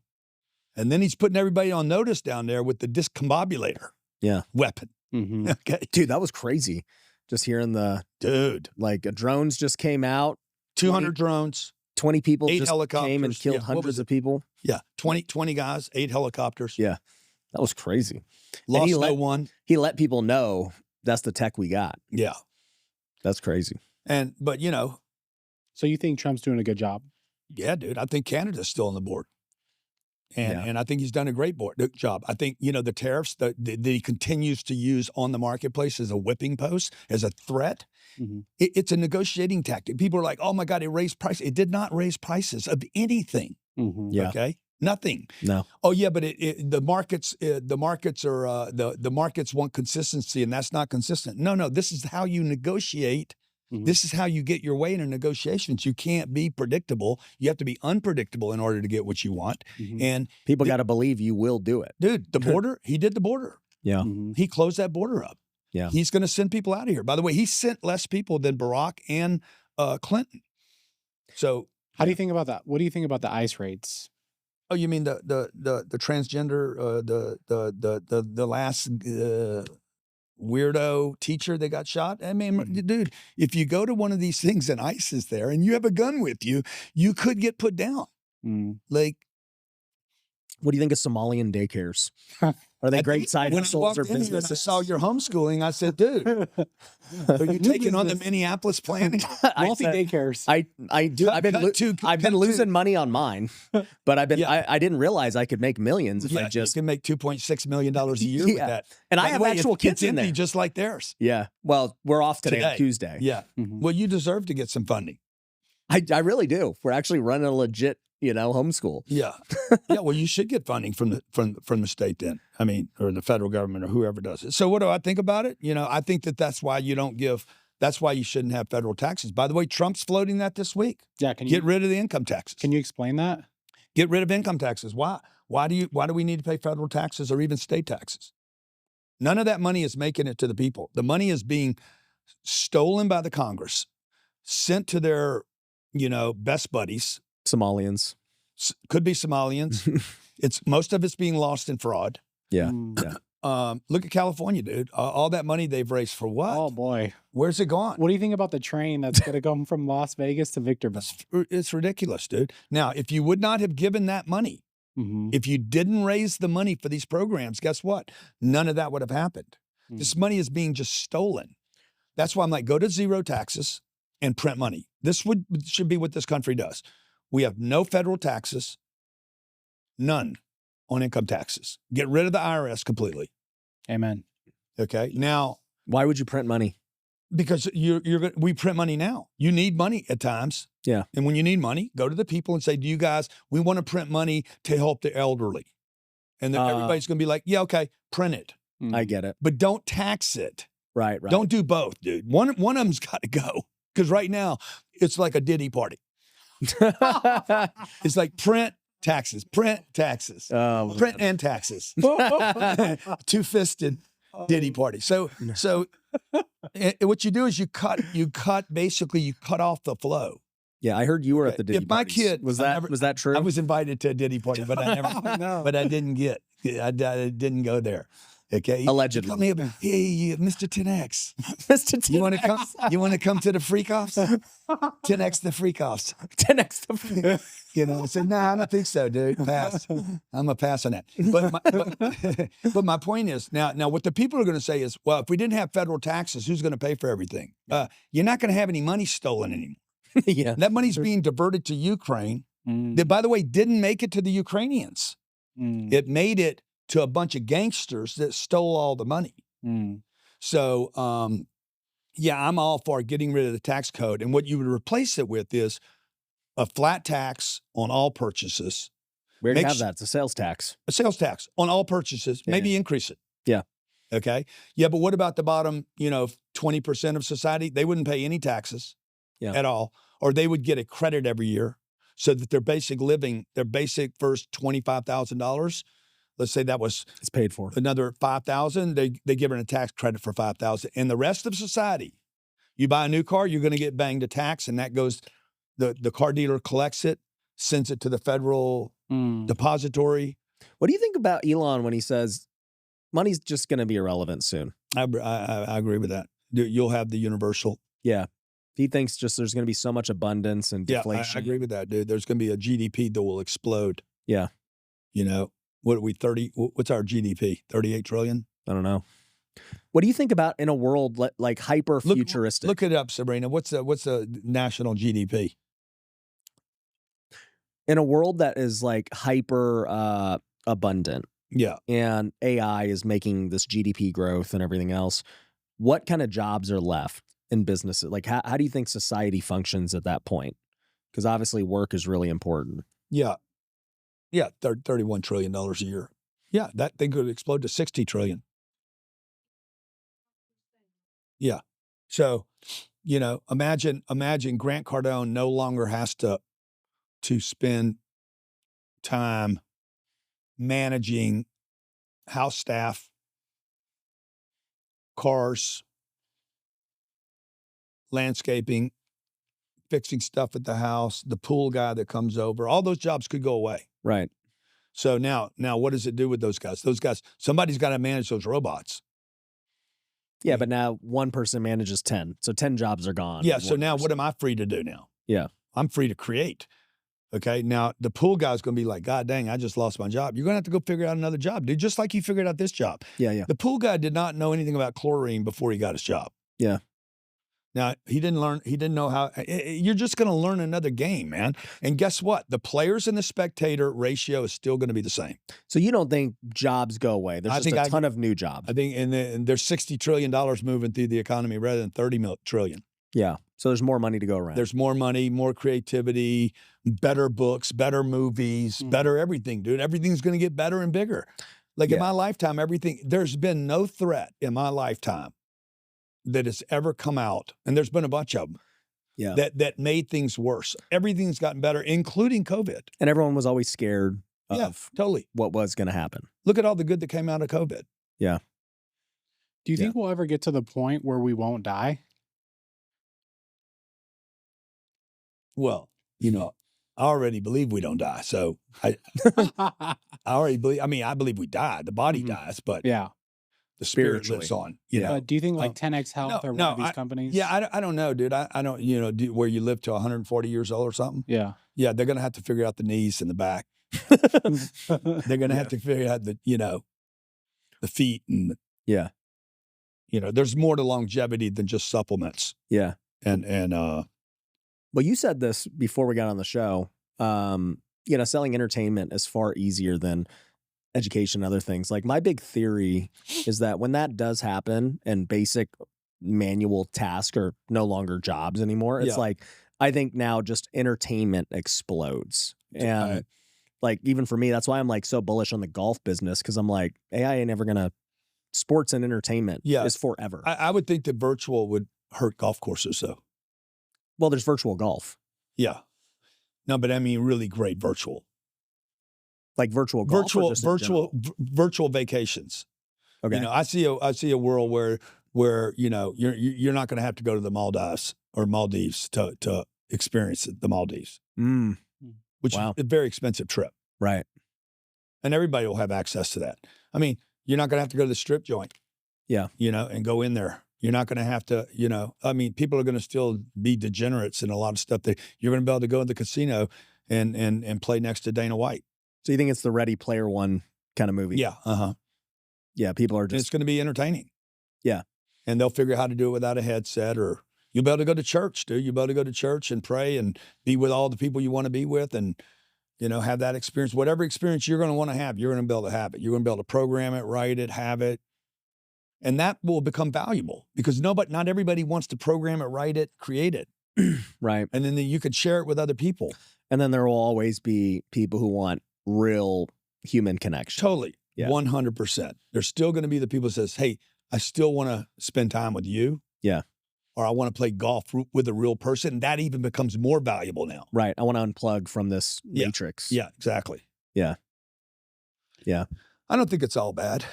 And then he's putting everybody on notice down there with the discombobulator weapon. Mm-hmm. Okay. Dude, that was crazy. Just hearing like drones just came out. 200 drones. 20 people 8 just helicopters. Came and killed hundreds of people. Yeah. 20 guys, 8 helicopters. Yeah. That was crazy. Lost no one. He let people know that's the tech we got. Yeah. That's crazy. But so you think Trump's doing a good job? Yeah, dude. I think Canada's still on the board. And I think he's done a great job. I think, the tariffs that he continues to use on the marketplace as a whipping post, as a threat, it's a negotiating tactic. People are like, oh my God, it raised prices. It did not raise prices of anything. Yeah. Okay. Nothing. No. Oh yeah, but the markets want consistency, and that's not consistent. No. This is how you negotiate. This is how you get your way in negotiations. You can't be predictable. You have to be unpredictable in order to get what you want. And people got to believe you will do it. Dude, the border, he did the border. Yeah. He closed that border up. Yeah. He's going to send people out of here. By the way, he sent less people than Barack and Clinton. So how do you think about that? What do you think about the ICE raids? Oh, you mean the transgender, the last weirdo teacher that got shot? I mean, dude, if you go to one of these things and ICE is there and you have a gun with you, you could get put down. Like, what do you think of Somalian daycares? Are they great side hustles or businesses? I saw your homeschooling. I said, dude, are you taking on the Minneapolis plan? Wealthy daycares. I do. I've been losing money on mine, but I didn't realize I could make millions if I just you can make $2.6 million a year with that. And I have actual kids in there, just like theirs. Yeah. Well, we're off today. Tuesday. Yeah. Well, you deserve to get some funding. I really do. We're actually running a legit, homeschool. Yeah. Yeah. Well, you should get funding from the state then. I mean, or the federal government or whoever does it. So what do I think about it? I think that's why that's why you shouldn't have federal taxes. By the way, Trump's floating that this week. Yeah. Get rid of the income taxes. Can you explain that? Get rid of income taxes. Why? Why do we need to pay federal taxes or even state taxes? None of that money is making it to the people. The money is being stolen by the Congress, sent to their, best buddies. Somalians. Could be Somalians. Most of it's being lost in fraud. Yeah. Look at California, dude. All that money they've raised for what? Oh boy. Where's it gone? What do you think about the train that's going to come from Las Vegas to Victorville? It's ridiculous, dude. Now, if you would not have given that money, if you didn't raise the money for these programs, guess what? None of that would have happened. This money is being just stolen. That's why I'm like, go to zero taxes and print money. This should be what this country does. We have no federal taxes, none on income taxes. Get rid of the IRS completely. Amen. Okay. Now, why would you print money? Because we print money now. You need money at times. Yeah. And when you need money, go to the people and say, do you guys, we want to print money to help the elderly. And then everybody's going to be like, yeah, okay, print it. I get it. But don't tax it. Right. Don't do both, dude. One of them's got to go. Because right now, it's like a Diddy party. It's like print taxes, print and taxes. Two-fisted Diddy party. So what you do is you cut off the flow. Yeah, I heard you were at the Diddy If my parties. kid was that true? I was invited to a Diddy party, but I never. But I didn't I didn't go there. Okay, allegedly. Call me up, hey, Mr. 10X. Mr. 10X. You want to come to the freak offs? 10X the freak offs. 10X the freak. I said, nah, I don't think so, dude. Pass. I'm a pass on that. But my point is now what the people are going to say is, well, if we didn't have federal taxes, who's going to pay for everything? You're not going to have any money stolen anymore. Yeah, that money's being diverted to Ukraine. That, by the way, didn't make it to the Ukrainians. It made it to a bunch of gangsters that stole all the money. So, I'm all for getting rid of the tax code. And what you would replace it with is a flat tax on all purchases. We already have that. It's a sales tax. A sales tax on all purchases. Yeah. Maybe increase it. Yeah. Okay. Yeah, but what about the bottom, 20% of society? They wouldn't pay any taxes at all. Or they would get a credit every year so that their basic first $25,000, let's say that was it's paid for another $5,000. They give her a tax credit for $5,000. And the rest of society, you buy a new car, you're going to get banged a tax, and that goes. The car dealer collects it, sends it to the federal depository. What do you think about Elon when he says money's just going to be irrelevant soon? I agree with that. You'll have the universal. Yeah. He thinks just there's going to be so much abundance and deflation. Yeah, I agree with that, dude. There's going to be a GDP that will explode. Yeah. You know, what's our GDP? 38 trillion? I don't know. What do you think about in a world like hyper futuristic? Look it up, Sabrina. What's the national GDP? In a world that is like hyper abundant. Yeah. And AI is making this GDP growth and everything else. What kind of jobs are left in businesses? Like, how do you think society functions at that point? Because obviously work is really important. Yeah. Yeah. $31 trillion a year. Yeah. That thing could explode to 60 trillion. Yeah. So, you know, imagine Grant Cardone no longer has to spend time managing house staff, cars, landscaping, fixing stuff at the house, the pool guy that comes over. All those jobs could go away. Right. So now what does it do with those guys? Those guys, somebody's got to manage those robots. Yeah, but now one person manages 10. So 10 jobs are gone. Yeah, so now what am I free to do now? Yeah. I'm free to create. Okay, now the pool guy's going to be like, God dang, I just lost my job. You're going to have to go figure out another job, dude, just like you figured out this job. Yeah, yeah. The pool guy did not know anything about chlorine before he got his job. Yeah. Now, he didn't know how. You're just going to learn another game, man. And guess what? The players and the spectator ratio is still going to be the same. So you don't think jobs go away? There's just a ton of new jobs. I think and there's $60 trillion moving through the economy rather than $30 trillion. Yeah. So there's more money to go around. There's more money, more creativity, better books, better movies, better everything, dude. Everything's going to get better and bigger. Like in my lifetime, there's been no threat in my lifetime that has ever come out, and there's been a bunch of them, that made things worse. Everything's gotten better, including COVID. And everyone was always scared of totally what was going to happen. Look at all the good that came out of COVID. Yeah. Do you think we'll ever get to the point where we won't die? Well, you know, I already believe we don't die. So I already believe, I believe we die. The body dies, but the spirit lives on. You know? Do you think like 10X Health or one of these companies? Yeah, I don't know, dude. I don't, where you live to 140 years old or something. Yeah. Yeah, they're going to have to figure out the knees and the back. They're going to have to figure out the feet and there's more to longevity than just supplements. Yeah. And well, you said this before we got on the show. Selling entertainment is far easier than education and other things. Like my big theory is that when that does happen and basic manual tasks are no longer jobs anymore, it's like, I think now just entertainment explodes. And like, even for me, that's why I'm like so bullish on the golf business. Cause I'm like, AI ain't never gonna, sports and entertainment is forever. I would think that virtual would hurt golf courses though. Well, there's virtual golf. Yeah. No, but I mean really great virtual. Like virtual golf, virtual vacations. Okay. I see a world where you're not going to have to go to the Maldives to experience the Maldives, which is a very expensive trip, right? And everybody will have access to that. I mean, you're not going to have to go to the strip joint, and go in there. You're not going to have to, people are going to still be degenerates in a lot of stuff. That you're going to be able to go to the casino and play next to Dana White. So you think it's the Ready Player One kind of movie? Yeah. Uh-huh. Yeah. People are just. And it's going to be entertaining. Yeah. And they'll figure out how to do it without a headset, or you'll be able to go to church, dude. You'll be able to go to church and pray and be with all the people you want to be with and, have that experience. Whatever experience you're going to want to have, you're going to be able to have it. You're going to be able to program it, write it, have it. And that will become valuable because not everybody wants to program it, write it, create it. Right. And then you could share it with other people. And then there will always be people who want real human connection. Totally. Yeah. 100%. There's still going to be the people that says, hey, I still want to spend time with you. Yeah. Or I want to play golf with a real person. That even becomes more valuable now. Right. I want to unplug from this matrix. Yeah, exactly. Yeah. Yeah. I don't think it's all bad.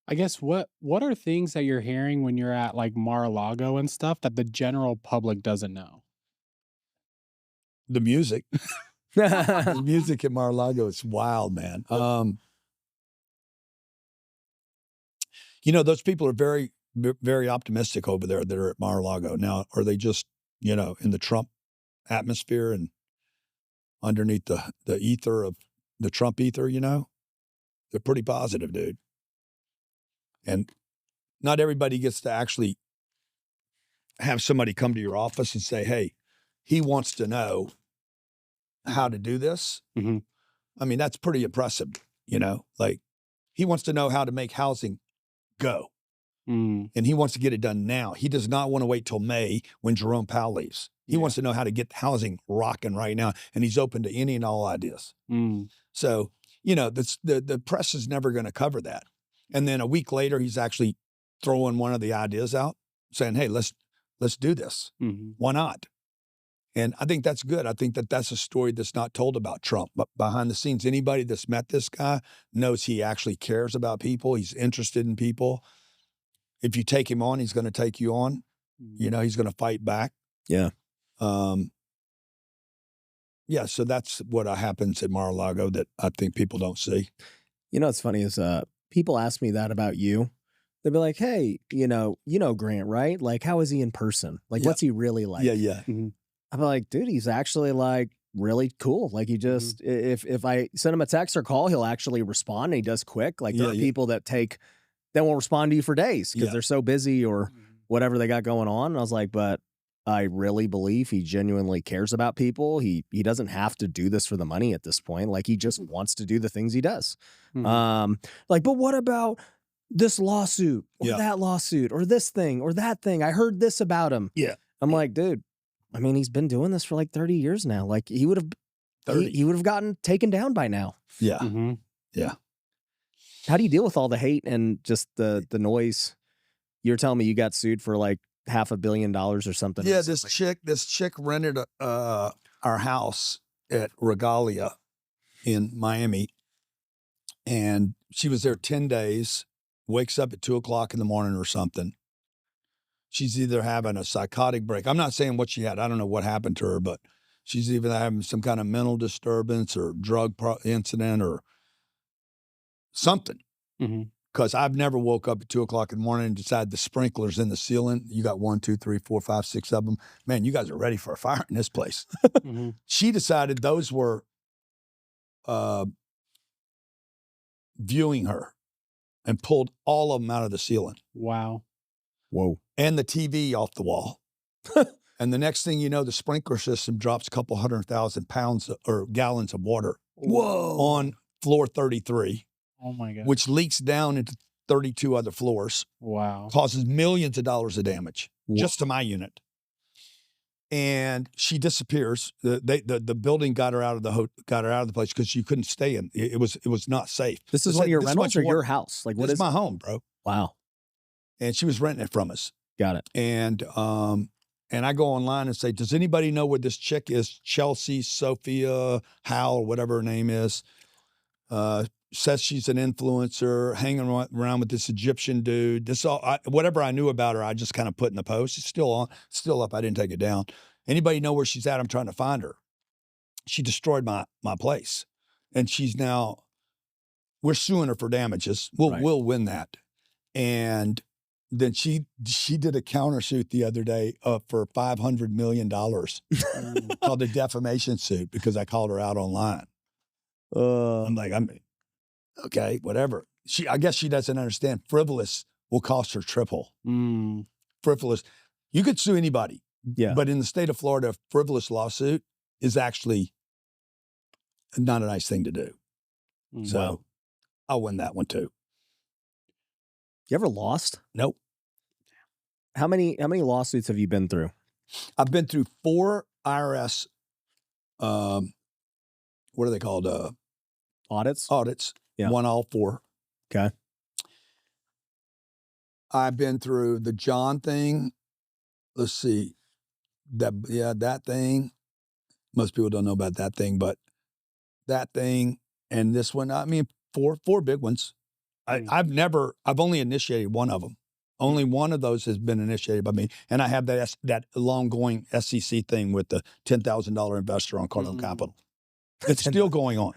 I guess what are things that you're hearing when you're at like Mar-a-Lago and stuff that the general public doesn't know? The music. The music at Mar-a-Lago is wild, man. Those people are very, very optimistic over there that are at Mar-a-Lago. Now, are they just, in the Trump atmosphere and underneath the ether of the Trump ether, They're pretty positive, dude. And not everybody gets to actually have somebody come to your office and say, hey, he wants to know how to do this. Mm-hmm. I mean, that's pretty impressive, like he wants to know how to make housing go. Mm. And he wants to get it done now. He does not want to wait till May when Jerome Powell leaves. He wants to know how to get housing rocking right now. And he's open to any and all ideas. Mm. So, the press is never going to cover that. And then a week later, he's actually throwing one of the ideas out saying, hey, let's do this. Mm-hmm. Why not? And I think that's good. I think that's a story that's not told about Trump. But behind the scenes, anybody that's met this guy knows he actually cares about people. He's interested in people. If you take him on, he's going to take you on. Mm-hmm. He's going to fight back. Yeah. So that's what happens at Mar-a-Lago that I think people don't see. What's funny is people ask me that about you. They'll be like, hey, Grant, right? Like, how is he in person? Like, what's he really like? Yeah. Mm-hmm. I'm like, dude, he's actually like really cool. Like he just, if I send him a text or call, he'll actually respond and he does quick. Like there are people that won't respond to you for days because they're so busy or whatever they got going on. And I was like, but I really believe he genuinely cares about people. He doesn't have to do this for the money at this point. Like he just wants to do the things he does. Mm-hmm. But what about this lawsuit or that lawsuit or this thing or that thing? I heard this about him. Yeah. I'm like, dude, I mean, he's been doing this for like 30 years now. Like he would have gotten taken down by now. Yeah. Mm-hmm. Yeah. How do you deal with all the hate and just the noise? You're telling me you got sued for like $500 million or something. Yeah. This chick rented our house at Regalia in Miami. And she was there 10 days, wakes up at 2:00 in the morning or something. She's either having a psychotic break. I'm not saying what she had. I don't know what happened to her, but she's either having some kind of mental disturbance or drug incident or something. Because I've never woke up at 2:00 in the morning and decided the sprinklers in the ceiling, you got 1, 2, 3, 4, 5, 6 of them. Man, you guys are ready for a fire in this place. Mm-hmm. She decided those were viewing her and pulled all of them out of the ceiling. Wow. Whoa. And the TV off the wall. And the next thing you know, the sprinkler system drops a couple 100,000 pounds or gallons of water. Whoa. On floor 33. Oh my God. Which leaks down into 32 other floors. Wow. Causes millions of dollars of damage just to my unit. And she disappears. The building got her out of the place because she couldn't stay in. It was not safe. This is one of your rentals or your house? Like what is my home, bro? Wow. And she was renting it from us. Got it. And I go online and say, does anybody know where this chick is? Chelsea, Sophia, Hal, or whatever her name is. Says she's an influencer, hanging around with this Egyptian dude. Whatever I knew about her, I just kind of put in the post. It's still up. I didn't take it down. Anybody know where she's at? I'm trying to find her. She destroyed my place. And we're suing her for damages. We'll win that. And then she did a countersuit the other day for $500 million called a defamation suit because I called her out online. I'm like, okay, whatever. I guess she doesn't understand. Frivolous will cost her triple. Frivolous. You could sue anybody. Yeah. But in the state of Florida, a frivolous lawsuit is actually not a nice thing to do. So I'll win that one too. You ever lost? Nope. How many lawsuits have you been through? I've been through 4 IRS, what are they called? Audits? Audits. Yeah. Won all 4. Okay. I've been through the John thing. Let's see. That thing. Most people don't know about that thing, but that thing and this one. I mean, 4 big ones. I've only initiated one of them. Only one of those has been initiated by me. And I have that long-going SEC thing with the $10,000 investor on Cardone Capital. It's still going on.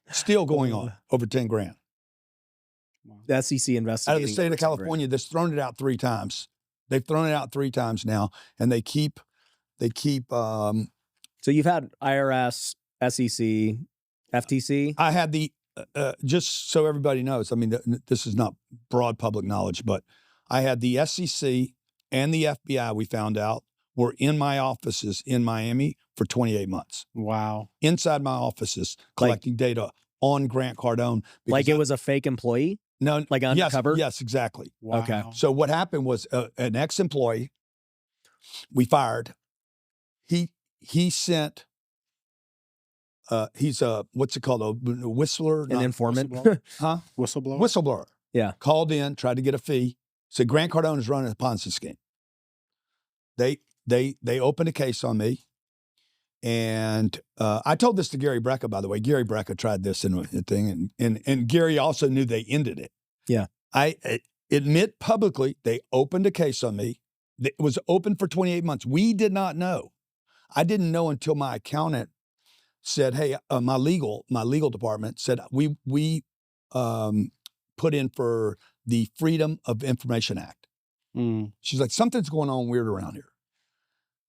Still going on, over 10 grand. The SEC investigation. Out of the state of California, that's thrown it out 3 times. They've thrown it out 3 times now, and they keep. So you've had IRS, SEC, FTC. I had the just so everybody knows. I mean, this is not broad public knowledge, but I had the SEC and the FBI. We found out were in my offices in Miami for 28 months. Wow! Inside my offices, collecting data on Grant Cardone. Like it was a fake employee. No, like undercover. Yes, exactly. Wow. Okay. So what happened was an ex-employee we fired. He sent. He's a what's it called? A whistler, an informant, huh? Whistleblower. Whistleblower. Yeah. Called in, tried to get a fee. Said Grant Cardone is running a Ponzi scheme. They opened a case on me, and I told this to Gary Brecka, by the way. Gary Brecka tried this in a thing, and Gary also knew they ended it. Yeah. I admit publicly they opened a case on me. It was open for 28 months. We did not know. I didn't know until my accountant said, "Hey, my legal department said we put in for the Freedom of Information Act." She's like, "Something's going on weird around here."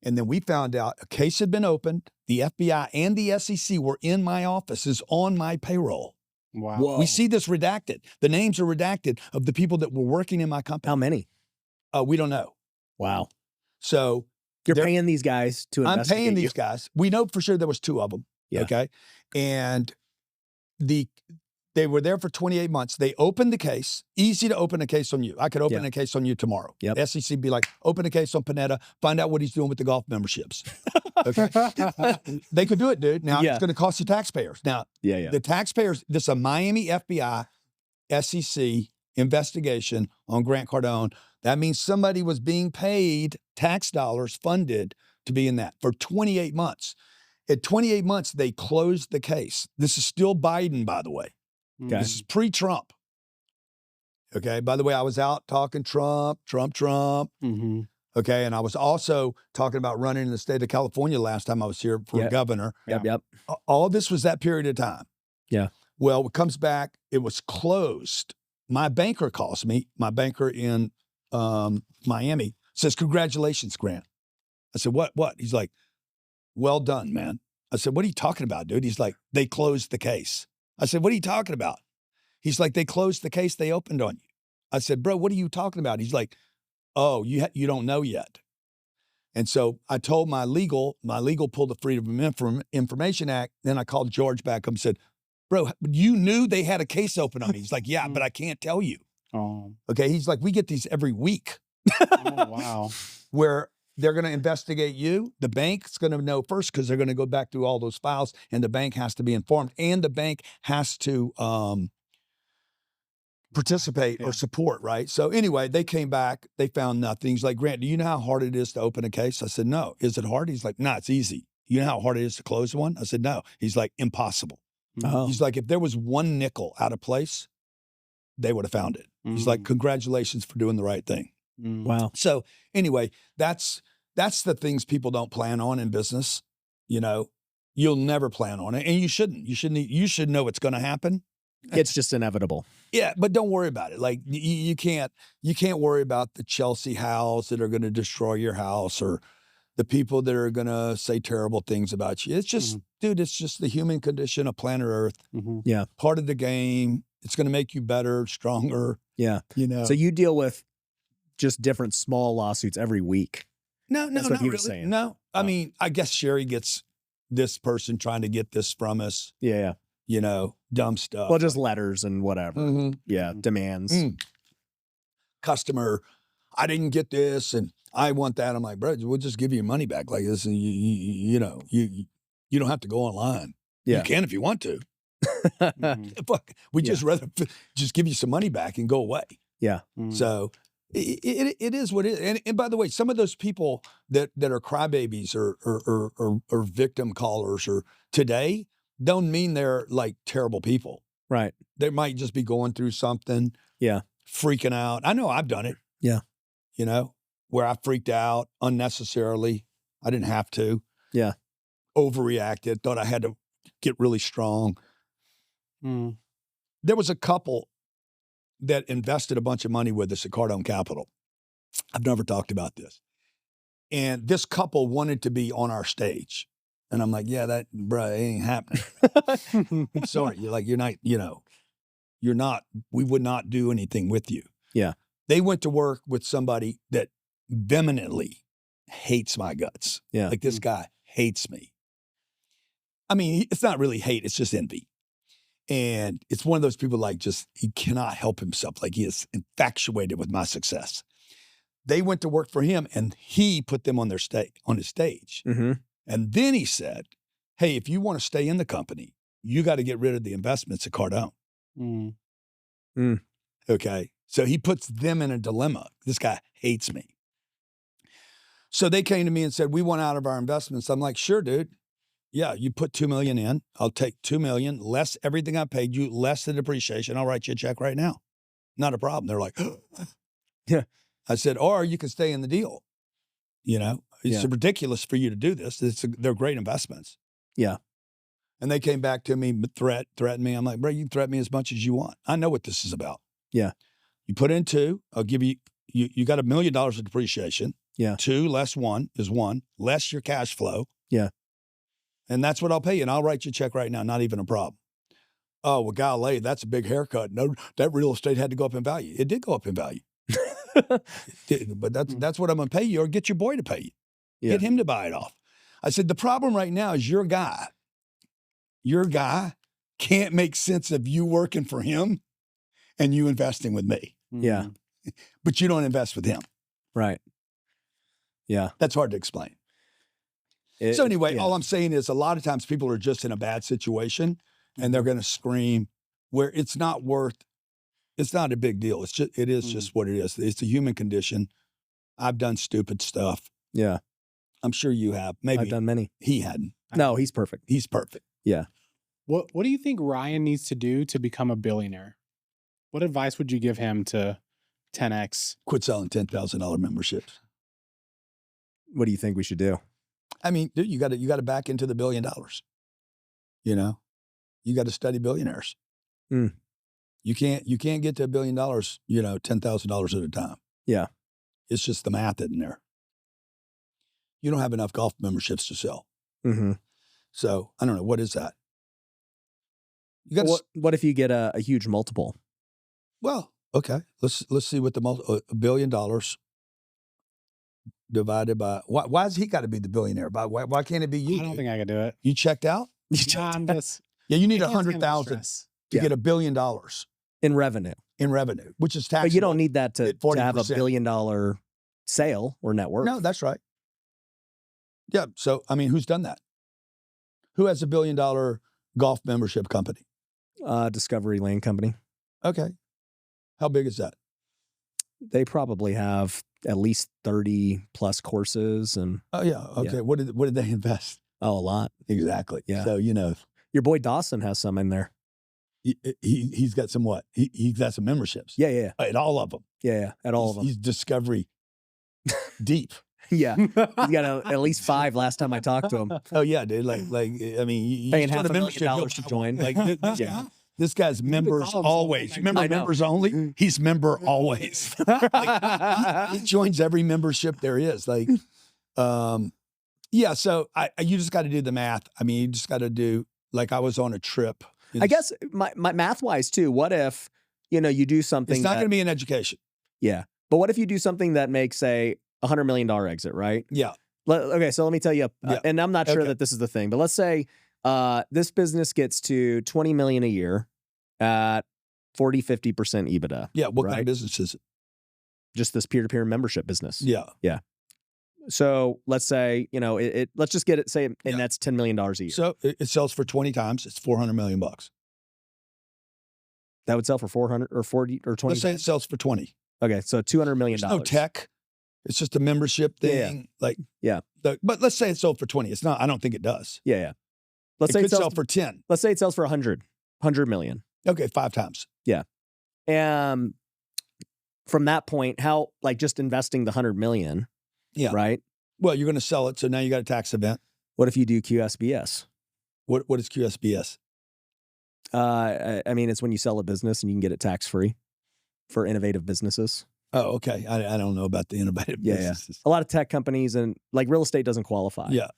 And then we found out a case had been opened. The FBI and the SEC were in my offices on my payroll. Wow. Whoa. We see this redacted. The names are redacted of the people that were working in my company. How many? We don't know. Wow. So you're paying these guys to investigate. I'm paying these guys. We know for sure there was 2 of them. Yeah. Okay. And they were there for 28 months. They opened the case. Easy to open a case on you. I could open a case on you tomorrow. Yep. The SEC be like, open a case on Pineda, find out what he's doing with the golf memberships. Okay. They could do it, dude. Now it's going to cost the taxpayers. Now, the taxpayers, this is a Miami FBI SEC investigation on Grant Cardone. That means somebody was being paid tax dollars funded to be in that for 28 months. At 28 months, they closed the case. This is still Biden, by the way. Okay. This is pre-Trump. Okay. By the way, I was out talking Trump. Mm-hmm. Okay. And I was also talking about running in the state of California last time I was here for governor. Yep. All this was that period of time. Yeah. Well, it comes back. It was closed. My banker calls me, my banker in Miami, says, "Congratulations, Grant." I said, What? He's like, "Well done, man." I said, "What are you talking about, dude?" He's like, "They closed the case." I said, "What are you talking about?" He's like, "They closed the case they opened on you." I said, "Bro, what are you talking about?" He's like, "Oh, you don't know yet." And so I told my legal pulled the Freedom of Information Act. Then I called George back up and said, "Bro, you knew they had a case open on me." He's like, "Yeah, but I can't tell you." Oh. Okay. He's like, "We get these every week." Oh, wow. Where they're going to investigate you. The bank's going to know first because they're going to go back through all those files, and the bank has to be informed, and the bank has to participate or support, right? So anyway, they came back. They found nothing. He's like, "Grant, do you know how hard it is to open a case?" I said, "No." "Is it hard?" He's like, "No, it's easy." "You know how hard it is to close one?" I said, "No." He's like, "Impossible." Oh. He's like, "If there was one nickel out of place, they would have found it." He's like, "Congratulations for doing the right thing." Wow. So anyway, that's the things people don't plan on in business. You know, you'll never plan on it, and you shouldn't. You should know it's going to happen. It's just inevitable. Yeah, but don't worry about it. Like you can't worry about the Chelsea house that are going to destroy your house, or the people that are going to say terrible things about you. It's just, dude, it's just the human condition of planet Earth. Yeah. Part of the game. It's going to make you better, stronger. Yeah. You know. So you deal with just different small lawsuits every week. No, That's what not he really. was saying. No, I mean, I guess Sherry gets this person trying to get this from us. Yeah. You know, dumb stuff. Well, just letters and whatever. Yeah, demands. Customer, I didn't get this, and I want that. I'm like, "Bro, we'll just give you your money back like this, and you know, you don't have to go online. Yeah. You can if you want to. Fuck, we just rather just give you some money back and go away." Yeah. So it is what it is. And by the way, some of those people that are crybabies or victim callers or today don't mean they're like terrible people. Right. They might just be going through something. Yeah. Freaking out. I know I've done it. Yeah. You know, where I freaked out unnecessarily. I didn't have to. Yeah. Overreacted. Thought I had to get really strong. There was a couple that invested a bunch of money with us at Cardone Capital. I've never talked about this. And this couple wanted to be on our stage. And I'm like, yeah, that, bro, it ain't happening. I'm sorry. You're not, you're not, we would not do anything with you. Yeah. They went to work with somebody that vehemently hates my guts. Yeah. Like this guy hates me. I mean, it's not really hate, it's just envy. And it's one of those people like just, he cannot help himself. Like he is infatuated with my success. They went to work for him and he put them on their on his stage. Mm-hmm. And then he said, hey, if you want to stay in the company, you got to get rid of the investments at Cardone. Okay. So he puts them in a dilemma. This guy hates me. So they came to me and said, we want out of our investments. I'm like, sure, dude. Yeah, you put $2 million in. I'll take $2 million, less everything I paid you, less the depreciation. I'll write you a check right now. Not a problem. They're like, yeah. I said, or you can stay in the deal. You know, it's ridiculous for you to do this. They're great investments. Yeah. And they came back to me, threatened me. I'm like, bro, you can threaten me as much as you want. I know what this is about. Yeah. You put in 2, I'll give you got $1 million of depreciation. Yeah. 2 less 1 is 1, less your cash flow. Yeah. And that's what I'll pay you. And I'll write you a check right now. Not even a problem. Oh, well, golly, that's a big haircut. No, that real estate had to go up in value. It did go up in value. But that's what I'm going to pay you, or get your boy to pay you. Yeah. Get him to buy it off. I said, the problem right now is your guy can't make sense of you working for him and you investing with me. Yeah. But you don't invest with him. Right. Yeah. That's hard to explain. So anyway, all I'm saying is a lot of times people are just in a bad situation and they're going to scream where it's not a big deal. It is just what it is. It's a human condition. I've done stupid stuff. Yeah. I'm sure you have. Maybe I've done many. He hadn't. No, he's perfect. He's perfect. Yeah. What do you think Ryan needs to do to become a billionaire? What advice would you give him to 10X? Quit selling $10,000 memberships. What do you think we should do? I mean, dude, you got to back into the $1 billion. You know, you got to study billionaires. You can't get to $1 billion, $10,000 at a time. Yeah. It's just the math in there. You don't have enough golf memberships to sell. Mm-hmm. So I don't know. What is that? You got what if you get a huge multiple? Well, okay. Let's see what $1 billion divided by, why has he got to be the billionaire? Why can't it be you? I don't think I could do it. You checked out? Yeah, you need 100,000 to get $1 billion in revenue, which is taxable. But you don't need that to have $1 billion sale or network. No, that's right. Yeah. So, I mean, who's done that? Who has $1 billion golf membership company? Discovery Lane Company. Okay. How big is that? They probably have at least 30 plus courses. And oh yeah. Okay. Yeah. What did they invest? Oh, a lot. Exactly. Yeah. So, your boy Dawson has some in there. He's got some what? He's got some memberships. Yeah. At all of them. Yeah. At all of them. He's Discovery deep. Yeah. He's got at least 5 last time I talked to him. Oh yeah, dude. I mean, you paying $500,000 to join. Yeah. This guy's members always. Remember members only? He's member always. He joins every membership there is. Yeah. So you just got to do the math. I mean, you just got to do, I was on a trip. I guess my math wise too, what if, you do something. It's not going to be an education. Yeah. But what if you do something that makes, say, $100 million exit, right? Yeah. Okay. So let me tell you, and I'm not sure that this is the thing, but let's say this business gets to 20 million a year at 40-50% EBITDA. Yeah. What kind of business is it? Just this peer-to-peer membership business. Yeah. Yeah. So let's say, let's just get it, say, and that's $10 million a year. So it sells for 20 times. It's $400 million. That would sell for 400 or 40 or 20. Let's say it sells for 20. Okay. So $200 million. There's no tech. It's just a membership thing. But let's say it sold for 20. It's not, I don't think it does. Yeah. Let's say it could sell for 10. Let's say it sells for 100 million. Okay, 5 times. Yeah. And from that point, how, like, just investing the $100 million, right? Well, you're going to sell it, so now you got a tax event. What if you do QSBS? What is QSBS? I mean, it's when you sell a business and you can get it tax-free for innovative businesses. Oh, okay. I don't know about the innovative businesses. A lot of tech companies and like real estate doesn't qualify. Yeah.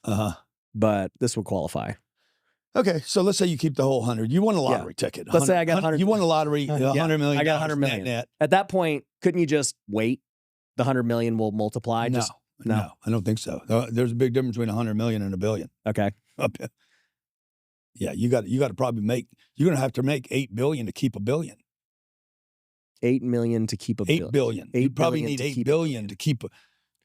But this would qualify. Okay, so let's say you keep the whole 100. You won a lottery ticket. Let's say I got 100. You won a lottery, $100 million. I got 100 million. Net. At that point, couldn't you just wait? The 100 million will multiply. No, I don't think so. There's a big difference between 100 million and $1 billion. Okay. Yeah, you got to probably you're going to have to make 8 billion to keep $1 billion. 8 million to keep $1 billion. 8 billion. You probably need 8 billion to keep.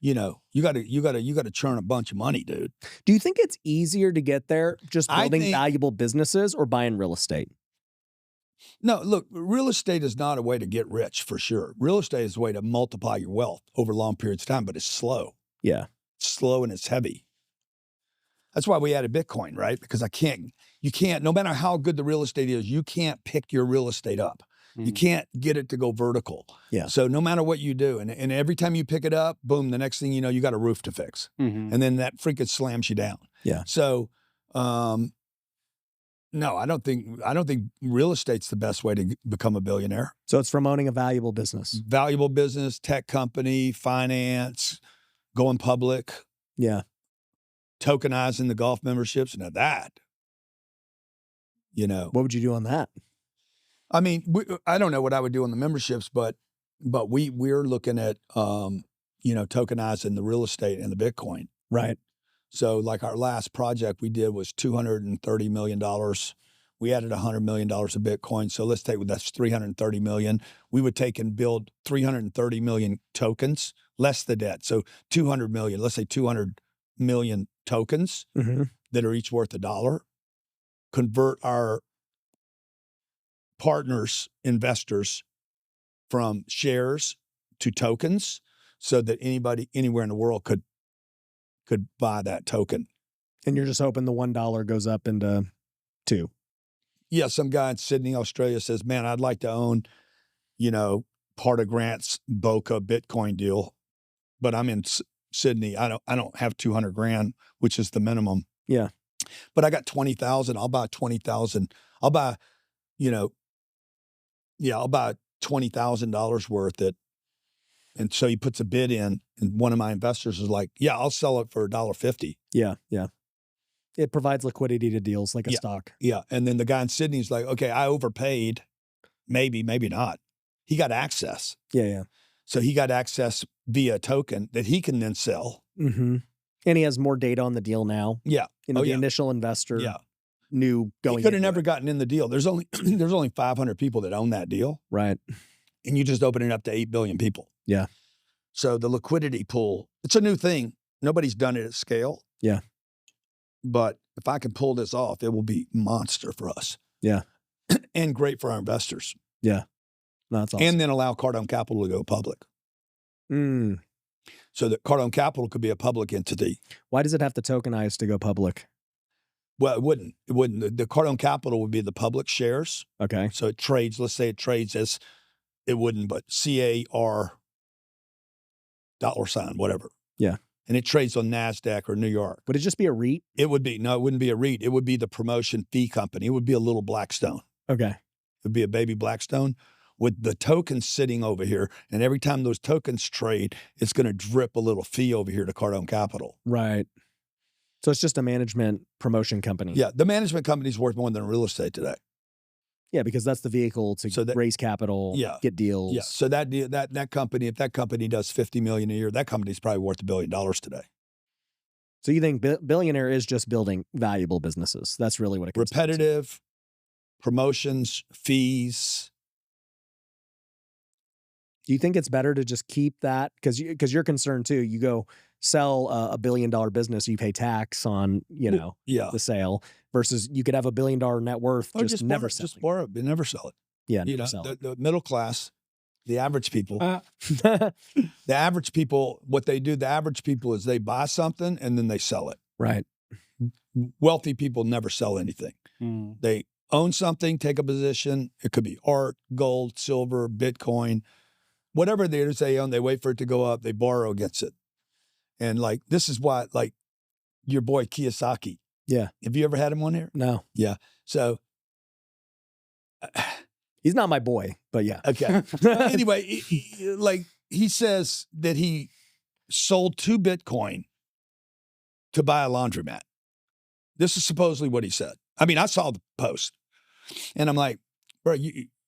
You got to churn a bunch of money, dude. Do you think it's easier to get there just building valuable businesses or buying real estate? No, look, real estate is not a way to get rich for sure. Real estate is a way to multiply your wealth over long periods of time, but it's slow. Yeah. It's slow and it's heavy. That's why we added Bitcoin, right? Because you can't, no matter how good the real estate is, you can't pick your real estate up. You can't get it to go vertical. Yeah. So no matter what you do, and every time you pick it up, boom, the next thing you know, you got a roof to fix. And then that freaking slams you down. Yeah. So, no, I don't think real estate's the best way to become a billionaire. So it's from owning a valuable business. Valuable business, tech company, finance, going public. Yeah. Tokenizing the golf memberships. Now that, what would you do on that? I mean, I don't know what I would do on the memberships, but we're looking at, tokenizing the real estate and the Bitcoin. Right. So like our last project we did was $230 million. We added $100 million of Bitcoin. So let's take, that's $330 million. We would take and build 330 million tokens, less the debt. So 200 million, let's say 200 million tokens that are each worth $1. Convert our partners, investors, from shares to tokens so that anybody anywhere in the world could buy that token. And you're just hoping the $1 goes up into 2. Yeah, some guy in Sydney, Australia says, man, I'd like to own, part of Grant's Boca Bitcoin deal, but I'm in Sydney. I don't have 200 grand, which is the minimum. Yeah. But I got 20,000. I'll buy 20,000. I'll buy $20,000 worth it. And so he puts a bid in, and one of my investors is like, yeah, I'll sell it for $1.50. Yeah. Yeah. It provides liquidity to deals like a stock. Yeah. And then the guy in Sydney's like, okay, I overpaid. Maybe not. He got access. Yeah. Yeah. So he got access via a token that he can then sell. And he has more data on the deal now. Yeah. The initial investor knew going. He could have never gotten in the deal. There's only 500 people that own that deal. Right. And you just open it up to 8 billion people. Yeah. So the liquidity pool, it's a new thing. Nobody's done it at scale. Yeah. But if I can pull this off, it will be monster for us. Yeah. And great for our investors. Yeah. No, that's awesome. And then allow Cardone Capital to go public. So that Cardone Capital could be a public entity. Why does it have to tokenize to go public? Well, it wouldn't. It wouldn't. The Cardone Capital would be the public shares. Okay. So it trades, let's say it trades as, it wouldn't, but CAR $, whatever. Yeah. And it trades on NASDAQ or New York. Would it just be a REIT? It would be. No, it wouldn't be a REIT. It would be the promotion fee company. It would be a little Blackstone. Okay. It would be a baby Blackstone with the tokens sitting over here. And every time those tokens trade, it's going to drip a little fee over here to Cardone Capital. Right. So it's just a management promotion company. Yeah. The management company is worth more than real estate today. Yeah, because that's the vehicle to raise capital, get deals. Yeah. So that company, if that company does $50 million a year, that company's probably worth $1 billion today. So you think billionaire is just building valuable businesses? That's really what it comes repetitive to. Promotions, fees. Do you think it's better to just keep that? Because you're concerned too. You go sell a $1 billion business, you pay tax on the sale, versus you could have a $1 billion net worth just never sell. Just borrow it, but never sell it. Yeah, never sell it. The middle class, the average people, the average people, what they do, the average people is they buy something and then they sell it. Right. Wealthy people never sell anything. They own something, take a position. It could be art, gold, silver, Bitcoin, whatever it is they own. They wait for it to go up. They borrow against it. And like, this is why, like your boy Kiyosaki. Yeah. Have you ever had him on here? No. Yeah. So he's not my boy, but yeah. Okay. Anyway, he says that he sold 2 Bitcoin to buy a laundromat. This is supposedly what he said. I mean, I saw the post and I'm like, bro,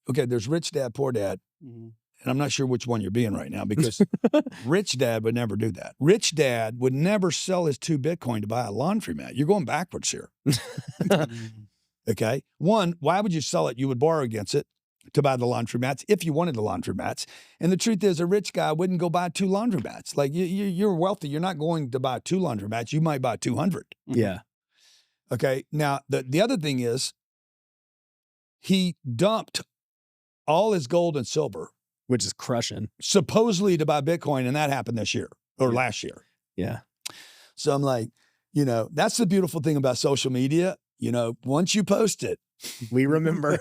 okay, there's rich dad, poor dad. Mm-hmm. And I'm not sure which one you're being right now because rich dad would never do that. Rich dad would never sell his 2 Bitcoin to buy a laundromat. You're going backwards here. Okay. One, why would you sell it? You would borrow against it to buy the laundromats if you wanted the laundromats. And the truth is, a rich guy wouldn't go buy 2 laundromats. Like you're wealthy. You're not going to buy 2 laundromats. You might buy 200. Yeah. Okay. Now, the other thing is he dumped all his gold and silver, which is crushing, supposedly to buy Bitcoin. And that happened this year or last year. Yeah. So I'm like, that's the beautiful thing about social media. Once you post it, we remember,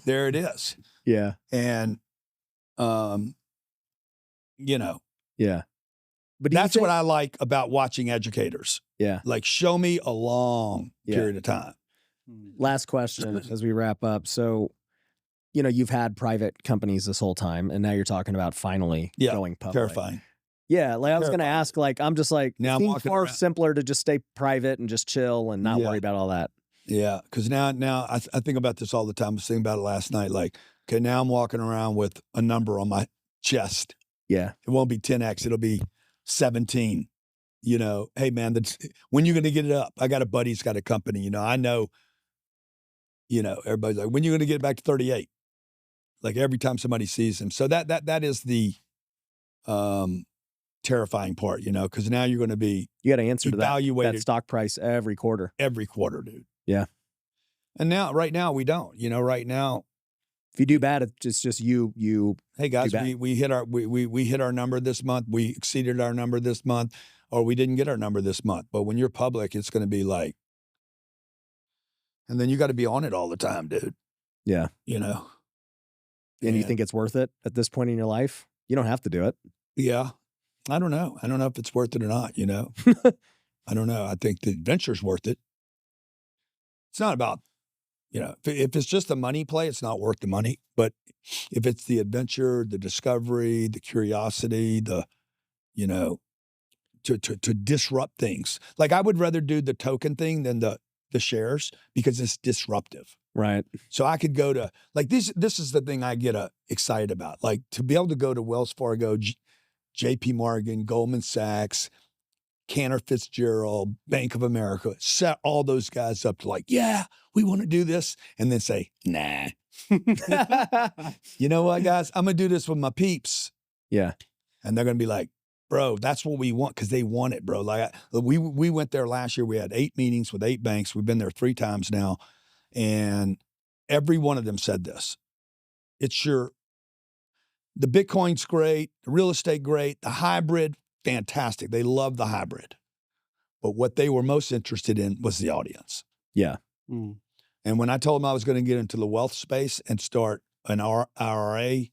there it is. Yeah. And, yeah. But that's what I like about watching educators. Yeah. Like, show me a long period of time. Last question as we wrap up. So, you've had private companies this whole time, and now you're talking about finally going public. Terrifying. Yeah, like I was going to ask, like, I'm just like, now it seems far simpler to just stay private and just chill and not worry about all that. Yeah, because now I think about this all the time. I was thinking about it last night. Like, okay, now I'm walking around with a number on my chest. Yeah. It won't be 10X. It'll be 17. Hey, man, when you going to get it up? I got a buddy who's got a company. I know, everybody's like, when you going to get it back to 38? Like every time somebody sees him. So that is the terrifying part, because now you're going to be you got to answer to that stock price every quarter. Every quarter, dude. Yeah. And right now we don't. Right now, if you do bad, it's just you. Hey guys, we hit our number this month. We exceeded our number this month, or we didn't get our number this month. But when you're public, it's going to be like, and then you got to be on it all the time, dude. Yeah. And you think it's worth it at this point in your life? You don't have to do it. Yeah. I don't know. I don't know if it's worth it or not, I don't know. I think the adventure's worth it. It's not about, if it's just a money play, it's not worth the money. But if it's the adventure, the discovery, the curiosity, to disrupt things. Like I would rather do the token thing than the shares because it's disruptive. Right. So I could go to, like, this is the thing I get excited about. Like, to be able to go to Wells Fargo, JP Morgan, Goldman Sachs, Cantor Fitzgerald, Bank of America, set all those guys up to like, yeah, we want to do this. And then say, nah. You know what, guys? I'm going to do this with my peeps. Yeah. And they're going to be like, bro, that's what we want because they want it, bro. Like we went there last year. We had 8 meetings with 8 banks. We've been there 3 times now. And every one of them said this. The Bitcoin's great, the real estate great, the hybrid, fantastic. They love the hybrid. But what they were most interested in was the audience. Yeah. Mm. And when I told them I was going to get into the wealth space and start an IRA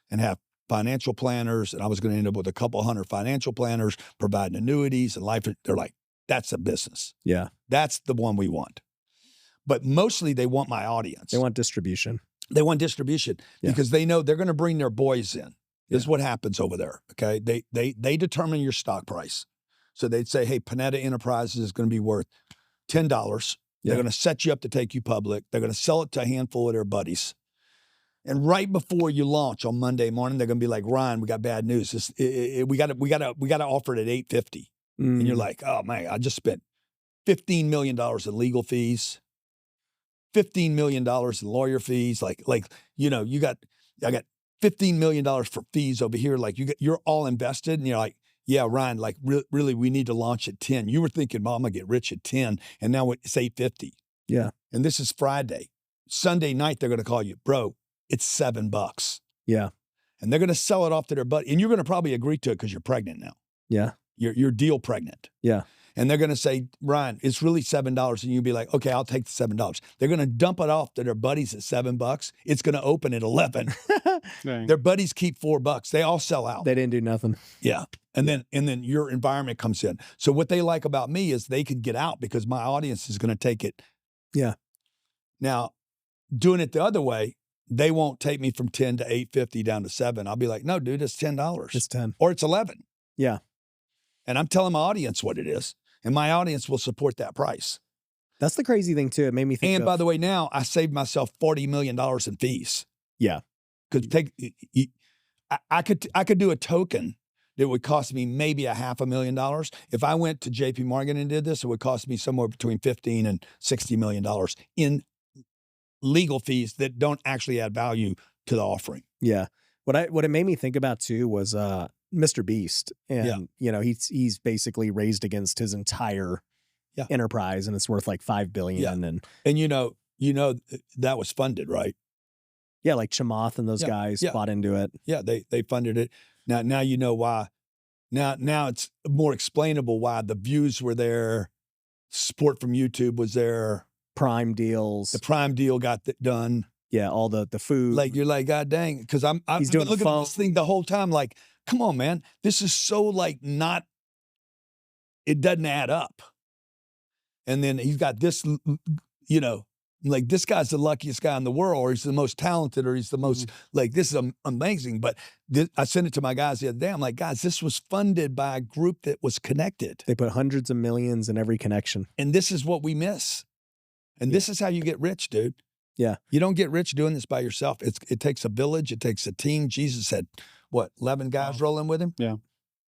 and have financial planners, and I was going to end up with a couple hundred financial planners providing annuities and life, they're like, that's a business. Yeah. That's the one we want. But mostly they want my audience. They want distribution. They want distribution because they know they're going to bring their boys in. This is what happens over there, okay? They determine your stock price. So they'd say, hey, Pineda Enterprises is going to be worth $10. They're going to set you up to take you public. They're going to sell it to a handful of their buddies. And right before you launch on Monday morning, they're going to be like, Ryan, we got bad news. We got to offer it at $850. And you're like, oh man, I just spent $15 million in legal fees. $15 million in lawyer fees. I got $15 million for fees over here. Like you're all invested. And you're like, yeah, Ryan, like really, we need to launch at 10. You were thinking, Mom, I'm gonna get rich at 10. And now it's 850. Yeah. And this is Friday. Sunday night, they're going to call you, bro, it's $7. Yeah. And they're going to sell it off to their buddy. And you're going to probably agree to it because you're pregnant now. Yeah. You're deal pregnant. Yeah. And they're going to say, Ryan, it's really $7. And you'll be like, okay, I'll take the $7. They're going to dump it off to their buddies at $7. It's going to open at 11. Their buddies keep $4. They all sell out. They didn't do nothing. Yeah. And then your environment comes in. So what they like about me is they can get out because my audience is going to take it. Yeah. Now, doing it the other way, they won't take me from 10 to 850 down to 7. I'll be like, no, dude, it's $10. It's 10. Or it's 11. Yeah. And I'm telling my audience what it is. And my audience will support that price. That's the crazy thing too. It made me think. And by the way, now I saved myself $40 million in fees. Yeah. Because I could do a token that would cost me maybe $500,000. If I went to JP Morgan and did this, it would cost me somewhere between $15 and $60 million in legal fees that don't actually add value to the offering. Yeah. What it made me think about too was Mr. Beast. And he's basically raised against his entire enterprise, and it's worth like $5 billion. Yeah. And you know that was funded, right? Yeah, like Chamath and those guys bought into it. Yeah, they funded it. Now you know why. Now it's more explainable why the views were there, support from YouTube was there. Prime deals. The Prime deal got done. Yeah, all the food. Like you're like, God dang, because He's doing looking at this thing the whole time. Like, come on, man, this is so like not. It doesn't add up. And then he's got this, like this guy's the luckiest guy in the world, or he's the most talented, or he's the most like this is amazing. But I sent it to my guys the other day. I'm like, guys, this was funded by a group that was connected. They put hundreds of millions in every connection, and this is what we miss. And this is how you get rich, dude. Yeah. You don't get rich doing this by yourself. It takes a village. It takes a team. Jesus had, 11 guys rolling with him? Yeah.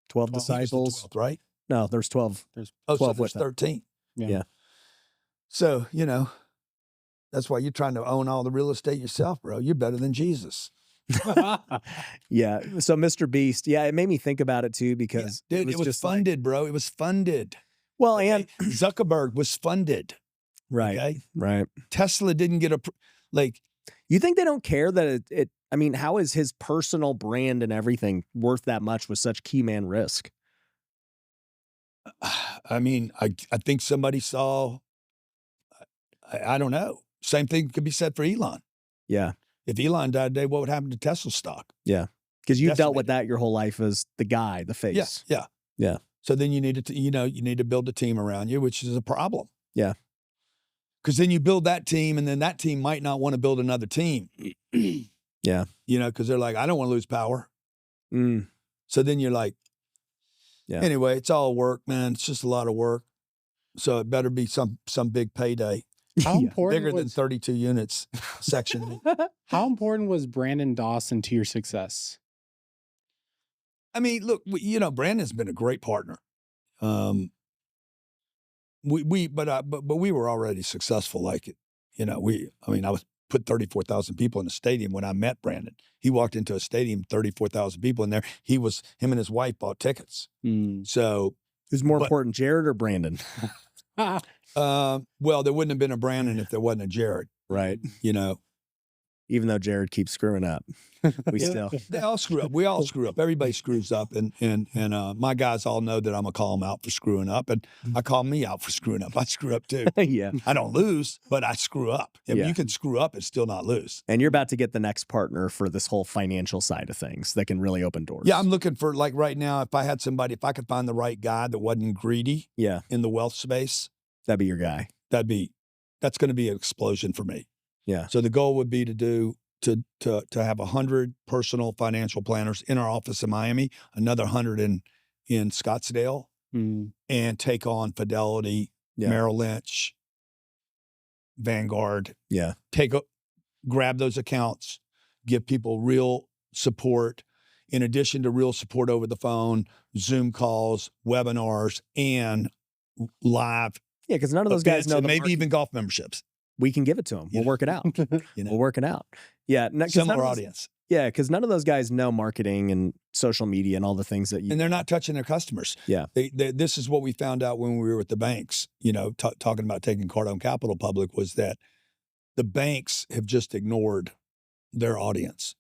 12 disciples. 12th, right? No, there's 12. There's 12 so there's 13. Yeah. So, that's why you're trying to own all the real estate yourself, bro. You're better than Jesus. Yeah. So Mr. Beast, it made me think about it too, because it was just funded, bro. It was funded. Well, and Zuckerberg was funded. Right. Okay? Right. Tesla didn't get you think they don't care that I mean, how is his personal brand and everything worth that much with such key man risk? I mean, I think somebody saw, I don't know. Same thing could be said for Elon. Yeah. If Elon died today, what would happen to Tesla stock? Yeah. Because you've dealt with that your whole life as the guy, the face. Yeah. Yeah. So then you need to, you need to build a team around you, which is a problem. Yeah. Because then you build that team, and then that team might not want to build another team. Yeah. Because they're like, I don't want to lose power. Mm. So then you're like, anyway, it's all work, man. It's just a lot of work. So it better be some big payday. How important bigger than 32 units section. How important was Brandon Dawson to your success? I mean, look, Brandon's been a great partner. But we were already successful. Like, I was put 34,000 people in a stadium when I met Brandon. He walked into a stadium, 34,000 people in there. Him and his wife bought tickets. So who's more important, Jared or Brandon? Well, there wouldn't have been a Brandon if there wasn't a Jared. Right. Even though Jared keeps screwing up, they all screw up. We all screw up. Everybody screws up, and my guys all know that I'm gonna call them out for screwing up, and I call me out for screwing up. I screw up too. Yeah, I don't lose, but I screw up. If you can screw up and still not lose. And you're about to get the next partner for this whole financial side of things that can really open doors. Yeah, I'm looking for, like, right now, if I could find the right guy that wasn't greedy. Yeah, in the wealth space, that'd be your guy. That's going to be an explosion for me. Yeah. So the goal would be to have 100 personal financial planners in our office in Miami, another 100 in Scottsdale, and take on Fidelity, Merrill Lynch, Vanguard. Yeah. Grab those accounts, give people real support, in addition to real support over the phone, Zoom calls, webinars, and live. Yeah, because none of those guys know. Maybe even golf memberships. We can give it to them. We'll work it out. We'll work it out. Yeah. Similar audience. Yeah, because none of those guys know marketing and social media and all the things that you... And they're not touching their customers. Yeah. This is what we found out when we were with the banks, talking about taking Cardone Capital public, was that the banks have just ignored their audience.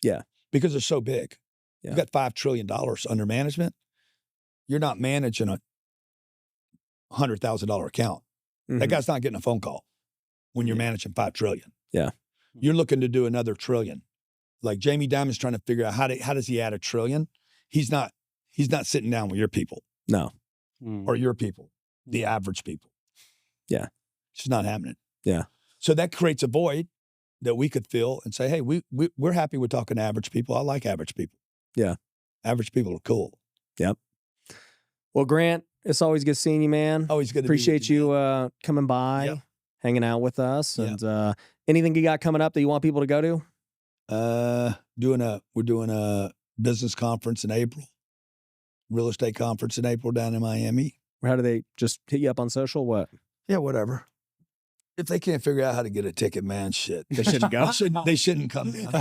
Yeah. Because they're so big. Yeah. You've got $5 trillion under management. You're not managing $100,000 account. That guy's not getting a phone call when you're managing $5 trillion. Yeah. You're looking to do another $1 trillion. Like Jamie Dimon's trying to figure out how does he add $1 trillion? He's not sitting down with your people. No. Or your people, the average people. Yeah. It's just not happening. Yeah. So that creates a void that we could fill and say, hey, we're happy with talking to average people. I like average people. Yeah. Average people are cool. Yep. Well, Grant, it's always good seeing you, man. Always good to appreciate you coming by, hanging out with us. And anything you got coming up that you want people to go to? We're doing a business conference in April, real estate conference in April down in Miami. How do they just hit you up on social? What? Yeah, whatever. If they can't figure out how to get a ticket, man, shit. They shouldn't go. They shouldn't come down.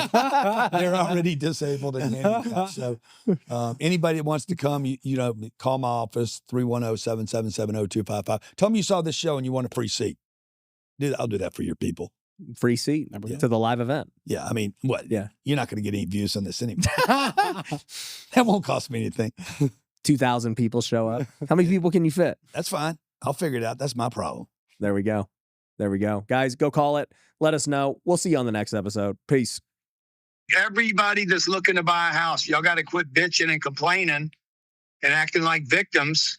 They're already disabled and handicapped. So anybody that wants to come, call my office, 310-777-0255. Tell them you saw this show and you want a free seat. I'll do that for your people. Free seat to the live event. Yeah, I mean, what? Yeah. You're not going to get any views on this anyway. That won't cost me anything. 2,000 people show up. How many people can you fit? That's fine. I'll figure it out. That's my problem. There we go. There we go. Guys, go call it. Let us know. We'll see you on the next episode. Peace. Everybody that's looking to buy a house, y'all got to quit bitching and complaining and acting like victims